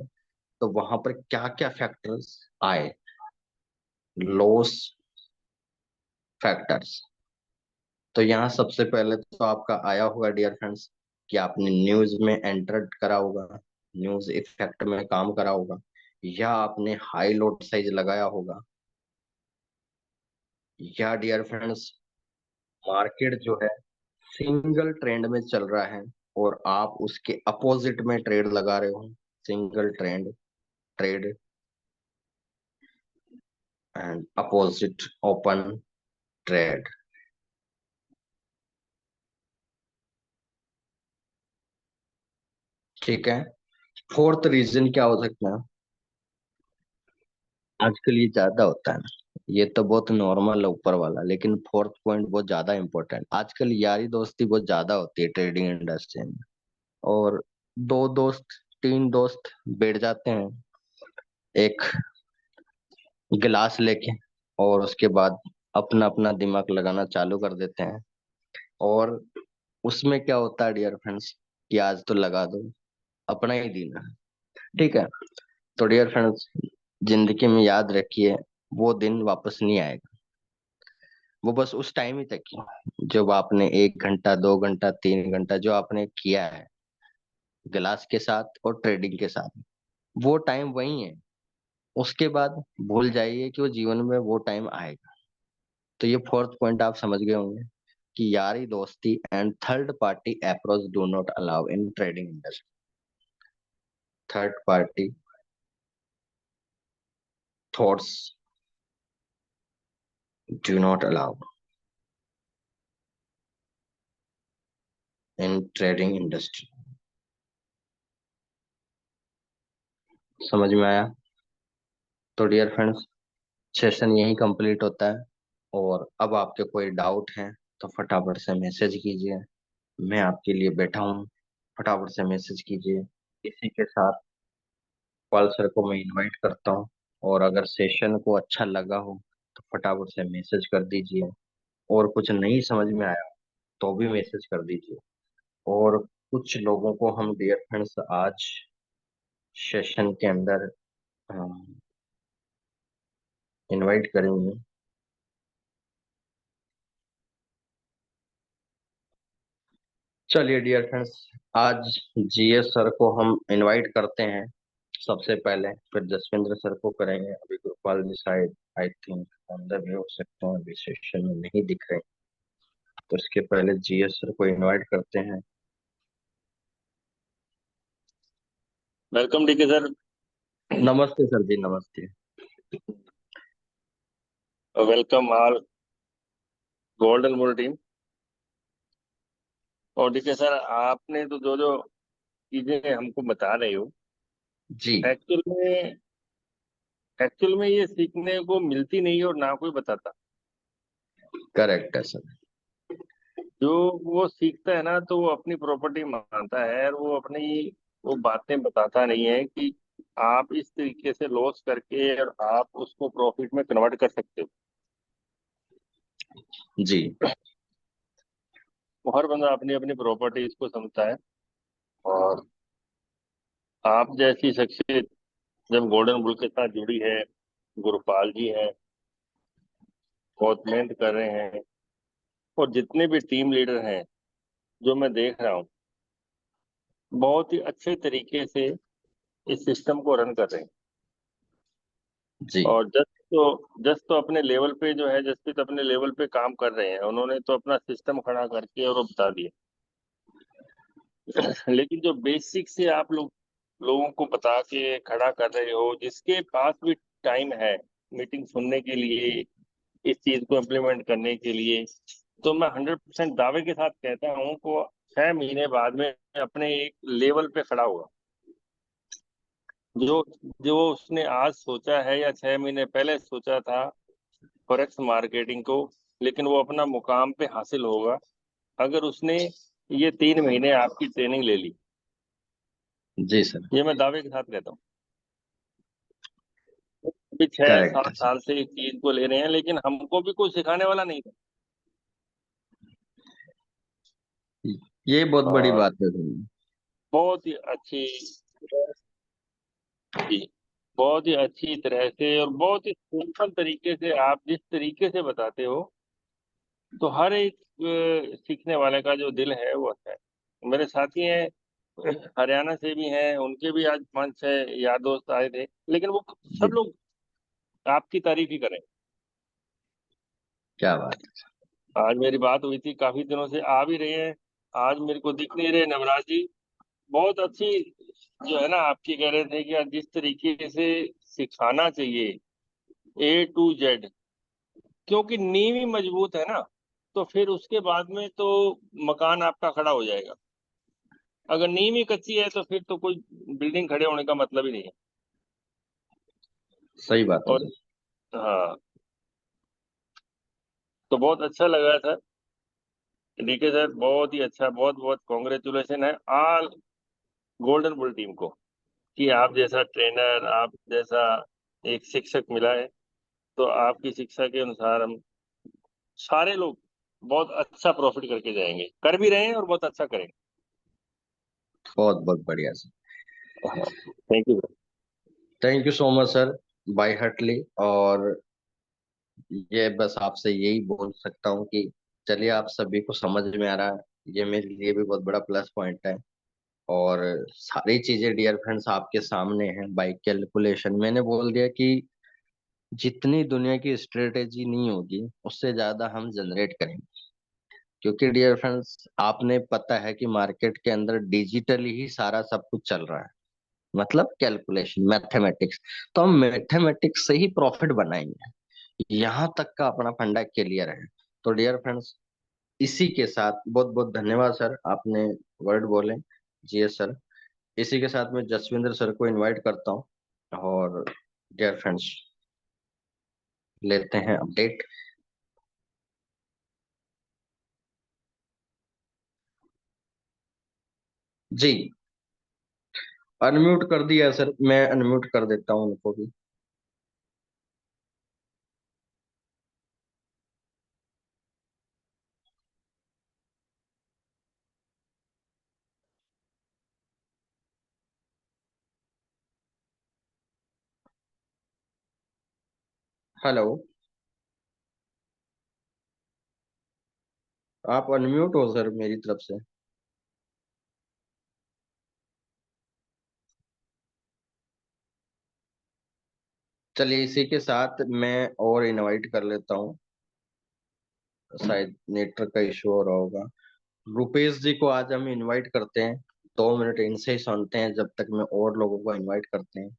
तो वहां पर क्या क्या फैक्टर्स आए, लॉस फैक्टर्स। तो यहाँ सबसे पहले तो आपका आया होगा डियर फ्रेंड्स कि आपने न्यूज में एंटर करा होगा, न्यूज इफेक्ट में काम करा होगा, या आपने हाई लोड साइज लगाया होगा, या डियर फ्रेंड्स मार्केट जो है सिंगल ट्रेंड में चल रहा है और आप उसके अपोजिट में ट्रेड लगा रहे हो, single trend trade and opposite open trade. ठीक है। फोर्थ रीजन क्या हो सकता है, आजकल ये ज्यादा होता है ना, ये तो बहुत नॉर्मल है ऊपर वाला, लेकिन फोर्थ पॉइंट बहुत ज्यादा इंपॉर्टेंट, आजकल यारी दोस्ती बहुत ज्यादा होती है ट्रेडिंग इंडस्ट्री में। और दो दोस्त, तीन दोस्त बैठ जाते हैं एक गिलास लेके, और उसके बाद अपना अपना दिमाग लगाना चालू कर देते हैं। और उसमें क्या होता है डियर फ्रेंड्स, कि आज तो लगा दो, अपना ही दिन है। ठीक है। तो डियर फ्रेंड्स, जिंदगी में याद रखिए, वो दिन वापस नहीं आएगा, वो बस उस टाइम ही तक ही जब आपने 1 घंटा 2 घंटा 3 घंटा जो आपने किया है गिलास के साथ और ट्रेडिंग के साथ, वो टाइम वही है। उसके बाद भूल जाइए कि वो जीवन में वो टाइम आएगा। तो ये फोर्थ पॉइंट आप समझ गए होंगे कि यारी दोस्ती and third party approach do not allow in trading industry. Third party thoughts do not allow in trading industry. समझ में आया। तो डियर फ्रेंड्स, सेशन यही कंप्लीट होता है। और अब आपके कोई डाउट है तो फटाफट से मैसेज कीजिए, मैं आपके लिए बैठा हूँ। फटाफट से मैसेज कीजिए। इसी के साथ पाल सर को मैं इनवाइट करता हूँ। और अगर सेशन को अच्छा लगा हो तो फटाफट से मैसेज कर दीजिए। और कुछ नहीं समझ में आया तो भी मैसेज कर दीजिए। और कुछ लोगों को हम डियर फ्रेंड्स आज सेशन के अंदर इनवाइट करेंगे। चलिए डियर फ्रेंड्स, आज जीएस सर को हम इनवाइट करते हैं सबसे पहले, फिर जसविंद्र सर को करेंगे। अभी गुरपाल जी शायद आई थिंक अंदर भी हो सकते हैं, अभी सेशन में नहीं दिख रहे, तो इसके पहले जीएस सर को इनवाइट करते हैं। Welcome DK sir. नमस्ते सर जी, नमस्ते। Welcome all golden bull team. और डीके सर, आपने तो जो जो चीजें हमको बता रहे हो, जी। एक्चुअल में ये सीखने को मिलती नहीं है और ना कोई बताता। करेक्ट है सर। जो वो सीखता है ना, तो वो अपनी प्रॉपर्टी मानता है और वो अपनी वो बातें बताता नहीं है कि आप इस तरीके से लॉस करके और आप उसको प्रॉफिट में कन्वर्ट कर सकते हो। जी। वो हर बंदा अपनी अपनी प्रॉपर्टी इसको समझता है। और आप जैसी शख्सियत जब गोल्डन बुल के साथ जुड़ी है, गुरपाल जी हैं, बहुत मेहनत कर रहे हैं, और जितने भी टीम लीडर हैं जो मैं देख रहा हूँ, बहुत ही अच्छे तरीके से इस सिस्टम को रन कर रहे हैं। जी। और जस्ट तो अपने लेवल पे जो है, जसप्रीत अपने लेवल पे काम कर रहे हैं, उन्होंने तो अपना सिस्टम खड़ा करके और वो बता दिया। लेकिन जो बेसिक से आप लोगों को बता के खड़ा कर रहे हो, जिसके पास भी टाइम है मीटिंग सुनने के लिए, इस चीज को इम्प्लीमेंट करने के लिए, तो मैं 100% दावे के साथ कहता हूँ को 6 महीने बाद में अपने एक लेवल पे खड़ा होगा। जो जो उसने आज सोचा है या 6 महीने पहले सोचा था फॉरेक्स मार्केटिंग को, लेकिन वो अपना मुकाम पे हासिल होगा अगर उसने ये 3 महीने आपकी ट्रेनिंग ले ली। जी सर। ये मैं दावे के साथ कहता हूँ। अभी छह करेक्ट सात है सर। साल से इस चीज को ले रहे हैं, लेकिन हमको भी कोई सिखाने वाला नहीं था। ये बहुत बड़ी और बात है सर। बहुत ही अच्छी जी, बहुत ही अच्छी तरह से और बहुत ही सिंपल तरीके से आप जिस तरीके से बताते हो, तो हर एक सीखने वाले का जो दिल है वो अच्छा है। मेरे साथी हैं, हरियाणा से भी हैं, उनके भी आज 5-6 यार दोस्त आए थे, लेकिन वो सब जी। लोग आपकी तारीफ ही करें। क्या बात है। आज मेरी बात हुई थी, काफी दिनों से आ भी रहे हैं, आज मेरे को दिख नहीं रहे नवराज जी। बहुत अच्छी जो है ना आपकी, कह रहे थे कि आज जिस तरीके से सिखाना चाहिए A to Z, क्योंकि नींव ही मजबूत है ना, तो फिर उसके बाद में तो मकान आपका खड़ा हो जाएगा। अगर नींव ही कच्ची है तो फिर तो कोई बिल्डिंग खड़े होने का मतलब ही नहीं है। सही बात है और सर। हाँ, तो बहुत अच्छा लगा था डीके सर, बहुत ही अच्छा, बहुत बहुत कॉन्ग्रेचुलेशन है ऑल गोल्डन बुल टीम को कि आप जैसा ट्रेनर, आप जैसा एक शिक्षक मिला है। तो आपकी शिक्षा के अनुसार हम सारे लोग बहुत अच्छा प्रॉफिट करके जाएंगे, कर भी रहे हैं और बहुत अच्छा करेंगे। बहुत बहुत बढ़िया सर। हाँ, thank you. Thank you so much sir, bye heartly. और ये बस आपसे यही बोल सकता हूँ कि चलिए, आप सभी को समझ में आ रहा है, ये मेरे लिए भी बहुत बड़ा प्लस पॉइंट है। और सारी चीजें डियर फ्रेंड्स आपके सामने हैं, बाई कैलकुलेशन मैंने बोल दिया कि जितनी दुनिया की स्ट्रेटेजी नहीं होगी उससे ज्यादा हम जनरेट करेंगे। क्योंकि डियर फ्रेंड्स, आपने पता है कि मार्केट के अंदर डिजिटली ही सारा सब कुछ चल रहा है, मतलब कैलकुलेशन, मैथमेटिक्स। तो हम मैथमेटिक्स से ही प्रॉफिट बनाएंगे, यहाँ तक का अपना फंडा क्लियर है। तो डियर फ्रेंड्स, इसी के साथ बहुत बहुत धन्यवाद सर, आपने वर्ड बोले। G S sir. इसी के साथ मैं जसविंदर सर को इनवाइट करता हूँ। और डियर फ्रेंड्स, लेते हैं अपडेट। जी। अनम्यूट कर दिया सर, मैं अनम्यूट कर देता हूँ उनको भी। हेलो। आप अनम्यूट हो सर मेरी तरफ से। चलिए इसी के साथ मैं और इनवाइट कर लेता हूँ। शायद नेटवर्क का इशू हो रहा होगा। रुपेश जी को आज हम इनवाइट करते हैं। 2 मिनट इनसे ही सुनते हैं जब तक मैं और लोगों को इनवाइट करते हैं।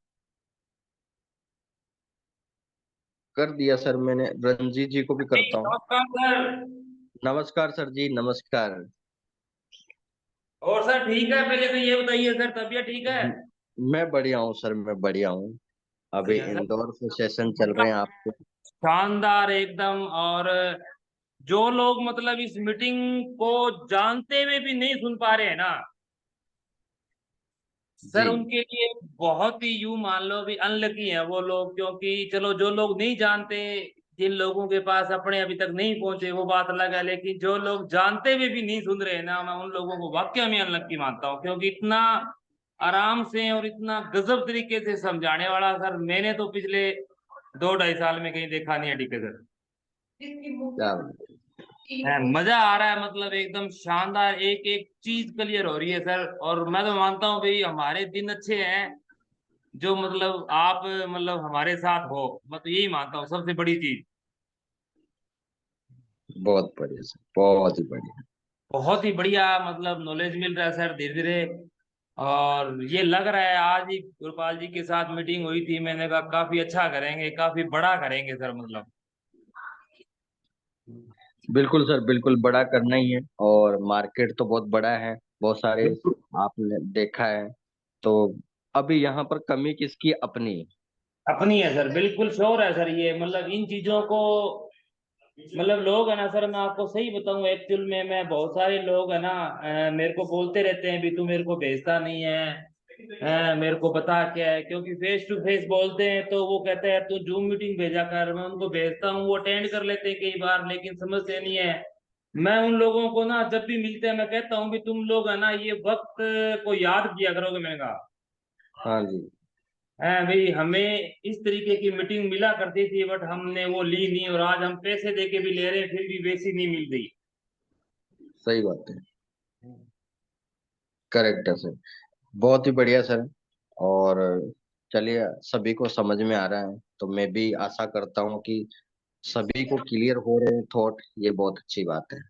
कर दिया सर मैंने। रंजीत जी को भी करता हूँ। नमस्कार सर। नमस्कार सर जी, नमस्कार। और सर ठीक है, पहले तो ये बताइए सर, तबीयत ठीक है? मैं बढ़िया हूँ सर, मैं बढ़िया हूँ। अभी बढ़िया सर। इंदौर से सेशन चल रहे हैं आपके। शानदार एकदम। और जो लोग मतलब इस मीटिंग को जानते हुए भी नहीं सुन पा रहे हैं ना जी। सर, उनके लिए बहुत ही यूं मान लो भी अनलकी है वो लोग, क्योंकि चलो जो लोग नहीं जानते, जिन लोगों के पास अपने अभी तक नहीं पहुंचे वो बात अलग है, लेकिन जो लोग जानते हुए भी नहीं सुन रहे हैं ना, मैं उन लोगों को वाकई में अनलकी मानता हूँ, क्योंकि इतना आराम से और इतना गजब तरीके से समझाने वाला सर मैंने तो पिछले 2-2.5 साल में कहीं देखा नहीं है, ठीक है सर। क्या बात। मजा आ रहा है, मतलब एकदम शानदार, एक एक चीज क्लियर हो रही है सर। और मैं तो मानता हूँ भाई हमारे दिन अच्छे हैं जो मतलब आप मतलब हमारे साथ हो, मैं तो यही मानता हूँ सबसे बड़ी चीज। बहुत बढ़िया सर, बहुत ही बढ़िया। बहुत ही बढ़िया, मतलब नॉलेज मिल रहा है सर धीरे धीरे। और ये लग रहा है आज ही गुरपाल जी के साथ मीटिंग हुई थी, मैंने कहा काफी अच्छा करेंगे, काफी बड़ा करेंगे सर, मतलब। बिल्कुल सर, बिल्कुल बड़ा करना ही है। और मार्केट तो बहुत बड़ा है, बहुत सारे बिल्कुल। आपने देखा है। तो अभी यहाँ पर कमी किसकी? अपनी। अपनी है सर, बिल्कुल श्योर है सर, ये मतलब इन चीजों को मतलब लोग है ना सर, मैं आपको सही बताऊं, एक्चुअल में मैं बहुत सारे लोग है ना मेरे को बोलते रहते हैं भी तू मेरे को भेजता नहीं है, मेरे को बता क्या है, क्योंकि फेस टू फेस बोलते हैं तो वो कहते हैं तू जूम मीटिंग भेजा कर, मैं उनको भेजता हूँ, वो अटेंड कर लेते हैं कई बार, लेकिन समझते नहीं है। मैं उन लोगों को ना जब भी मिलते हैं मैं कहता हूँ भी तुम लोग है ना ये वक्त को याद किया करोगे, मैंने कहा हाँ जी। भाई हमें इस तरीके की मीटिंग मिला करती थी, बट हमने वो ली नहीं, और आज हम पैसे दे के भी ले रहे हैं फिर भी वैसी नहीं मिल रही। सही बात है। करेक्ट है सर। बहुत ही बढ़िया सर। और चलिए, सभी को समझ में आ रहा है तो मैं भी आशा करता हूँ कि सभी को क्लियर हो रहे थॉट, ये बहुत अच्छी बात है।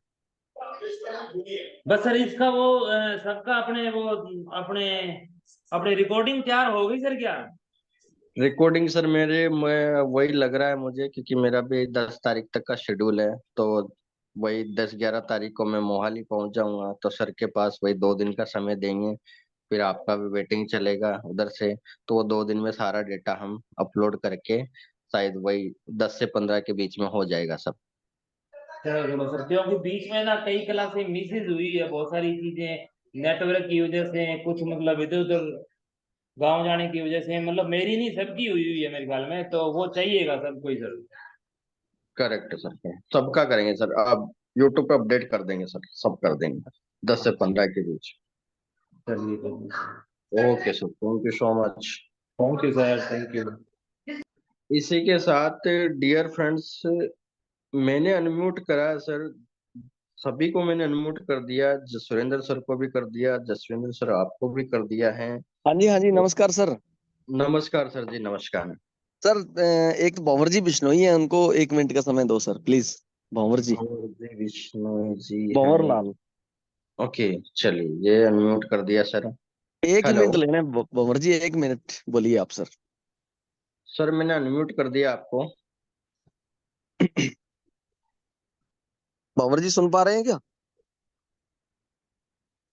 बस सर इसका वो सबका अपने वो अपने अपने रिकॉर्डिंग तैयार हो गई सर क्या? रिकॉर्डिंग सर मेरे मैं वही लग रहा है मुझे, क्योंकि मेरा भी 10 तारीख तक का शेड्यूल है। तो वही 10-11 तारीख को मैं मोहाली पहुंच जाऊंगा, तो सर के पास वही 2 दिन का समय देंगे। फिर आपका भी वेटिंग चलेगा उधर से। तो वो 2 दिन में सारा डेटा हम अपलोड करके शायद वही 10 से 15 के बीच में हो जाएगा सब। चलो चलो सर, क्योंकि बीच में ना कई क्लासें मिसेज हुई है, बहुत सारी चीजें नेटवर्क की वजह से, कुछ मतलब इधर उधर गांव जाने की वजह से, मतलब मेरी नहीं सबकी हुई हुई है मेरे ख्याल में, तो वो चाहिएगा सबको ही सर। करेक्ट सर, सबका करेंगे सर। अब यूट्यूब पे अपडेट कर देंगे सर, सब कर देंगे 10 से 15 के बीच। चलिए चलिए। Okay sir, thank you so much. Thank you sir, thank you. इसी के साथ डियर फ्रेंड्स, मैंने अनम्यूट करा है सर। सभी को मैंने अनम्यूट कर दिया। सुरेंद्र सर को भी कर दिया, जसविंद्र सर आपको भी कर दिया है। हाँ जी तो नमस्कार सर। नमस्कार सर जी, नमस्कार। सर एक तो भंवर जी बिश्नोई है, उनको 1 मिनट का समय दो सर प्लीज। भंवर जी, और जी विष्णु जी भंवर हैं। लाल। ओके, चलिए ये अनम्यूट कर दिया सर। एक ही हेलो मिनट लेना है भंवर जी, 1 मिनट बोलिए आप सर। सर, मैंने अनम्यूट कर दिया आपको। भंवर जी सुन पा रहे हैं क्या?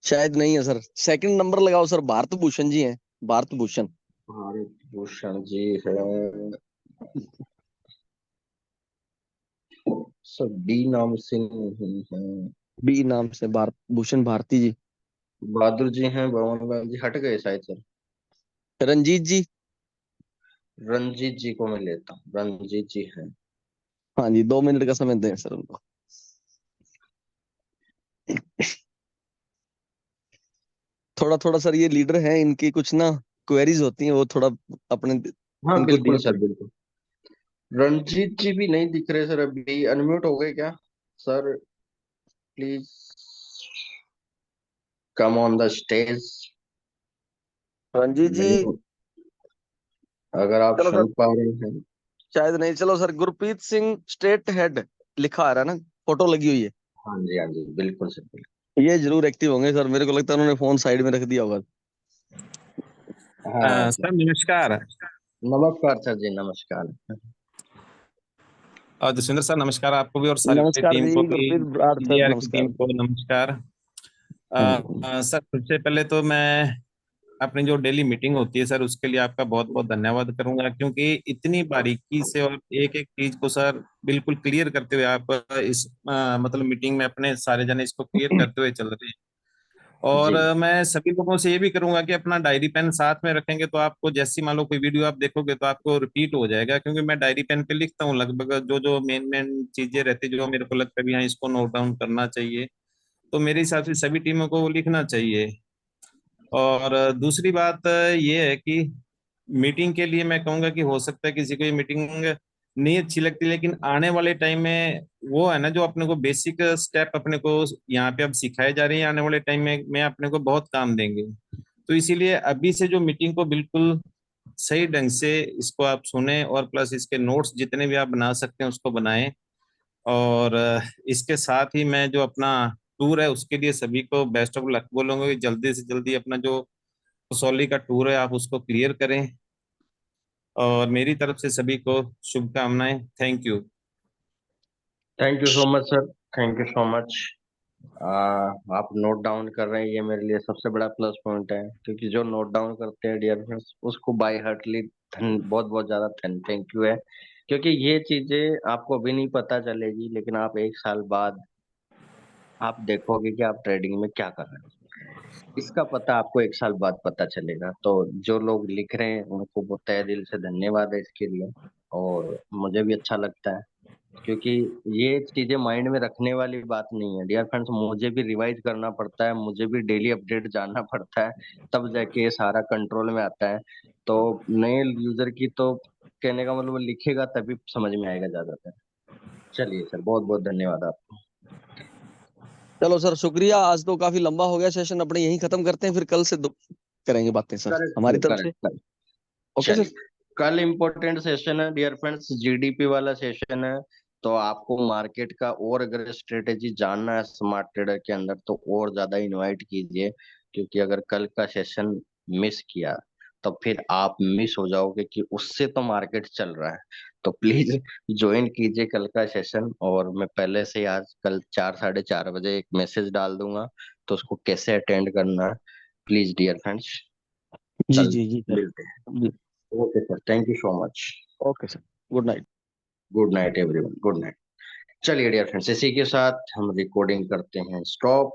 शायद नहीं है सर। सेकंड नंबर लगाओ सर, भारत भूषण जी हैं। भारत भूषण। भारत भूषण जी है सर, डी नाम से नहीं है। बी नाम से भारत भूषण भारती जी। बहादुर जी हैं, भवन जी हट गए शायद सर। रंजीत जी। रंजीत जी को मैं लेता हूँ, रंजीत जी हैं। हाँ जी, 2 मिनट का समय दें सर उनको। थोड़ा थोड़ा सर, ये लीडर हैं, इनकी कुछ ना क्वेरीज होती हैं, वो थोड़ा अपने हाँ इनको बिल्कुल डील सर, करें। बिल्कुल। रंजीत जी भी नहीं दिख रहे सर, अभी अनम्यूट हो गए क्या sir? Please come on the stage. Ranjeet ji, नहीं, अगर आप चलो सुन सर, पा रहे हैं। शायद नहीं। चलो sir, Gurpreet Singh state head लिखा आ रहा है ना, फोटो लगी हुई है। हाँ जी, हाँ जी, बिल्कुल सर, बिल्कुल। ये जरूर एक्टिव होंगे सर, मेरे को लगता है उन्होंने फोन साइड में रख दिया होगा। हाँ सर। सर नमस्कार। नमस्कार सर जी, नमस्कार। और जसविंदर सर नमस्कार आपको भी, और सारी नमस्कार टीम जी, को भी, गुरप्रीत बराड़ सर, डीआर की नमस्कार। टीम को नमस्कार। हाँ जी, हाँ जी। सर सबसे पहले तो मैं अपनी जो डेली मीटिंग होती है सर, उसके लिए आपका बहुत बहुत धन्यवाद करूंगा, क्योंकि इतनी बारीकी से और एक एक चीज को सर बिल्कुल क्लियर करते हुए आप इस मतलब मीटिंग में अपने सारे जने इसको क्लियर करते हुए चल रहे हैं। और जी, मैं सभी लोगों से ये भी करूंगा कि अपना डायरी पेन साथ में रखेंगे, तो आपको जैसी मान लो कोई वीडियो आप देखोगे तो आपको रिपीट हो जाएगा, क्योंकि मैं डायरी पेन पे लिखता हूँ लगभग जो जो मेन मेन चीजें रहती है, जो मेरे को लगता है भी हाँ इसको नोट डाउन करना चाहिए। तो मेरे हिसाब से सभी टीमों को वो लिखना चाहिए। और दूसरी बात ये है कि मीटिंग के लिए मैं कहूंगा कि हो सकता है किसी को ये मीटिंग नहीं अच्छी लगती, लेकिन आने वाले टाइम में वो है ना, जो अपने को बेसिक स्टेप अपने को यहाँ पे अब सिखाए जा रहे हैं, आने वाले टाइम में अपने को बहुत काम देंगे। तो इसीलिए अभी से जो मीटिंग को बिल्कुल सही ढंग से इसको आप सुने, और प्लस इसके नोट्स जितने भी आप बना सकते हैं उसको बनाएं। और इसके साथ ही मैं जो अपना टूर है उसके लिए सभी को बेस्ट ऑफ लक बोलूंगा कि जल्दी से जल्दी अपना जो कसौली का टूर है आप उसको क्लियर करें। और मेरी तरफ से सभी को शुभकामनाएं। Thank you. Thank you so much sir. Thank you so much. आप नोट डाउन कर रहे हैं, ये मेरे लिए सबसे बड़ा प्लस पॉइंट है, क्योंकि जो नोट डाउन करते हैं डियर फ्रेंड्स, उसको बाय हार्टली बहुत बहुत ज्यादा थैंक यू है। क्योंकि ये चीजें आपको अभी नहीं पता चलेगी, लेकिन आप एक साल बाद आप देखोगे कि आप ट्रेडिंग में क्या कर रहे हैं, इसका पता आपको एक साल बाद पता चलेगा। तो जो लोग लिख रहे हैं उनको बहुत तहे दिल से धन्यवाद है इसके लिए। और मुझे भी अच्छा लगता है, क्योंकि ये चीजें माइंड में रखने वाली बात नहीं है डियर फ्रेंड्स। मुझे भी रिवाइज करना पड़ता है, मुझे भी डेली अपडेट जानना पड़ता है, तब जाके ये सारा कंट्रोल में आता है। तो नए यूजर की तो कहने का मतलब वो लिखेगा तभी समझ में आएगा ज्यादातर। चलिए सर, बहुत बहुत धन्यवाद आपको। चलो सर, शुक्रिया। आज तो काफी लंबा हो गया सेशन, अपने यहीं खत्म करते हैं, फिर कल से करेंगे बातें सर करेक्ट हमारी सर, तरफ से। करेक्ट। Okay sir. चलिए, कल इम्पोर्टेंट सेशन है डियर फ्रेंड्स, जीडीपी वाला सेशन है। तो आपको मार्केट का और अगर स्ट्रेटेजी जानना है स्मार्ट ट्रेडर के अंदर, तो और ज्यादा इनवाइट कीजिए, क्योंकि अगर कल का सेशन मिस किया तो फिर आप मिस हो जाओगे कि उससे तो मार्केट चल रहा है। तो प्लीज ज्वाइन कीजिए कल का सेशन। और मैं पहले से ही आज कल 4 साढ़े 4 बजे एक मैसेज डाल दूंगा, तो उसको कैसे अटेंड करना है, प्लीज डियर फ्रेंड्स जी कल जी जी सर। मिलते हैं। जी। Okay sir, thank you so much. Okay sir. Good night. Good night everyone, good night. चलिए डियर फ्रेंड्स, इसी के साथ हम रिकॉर्डिंग करते हैं स्टॉप।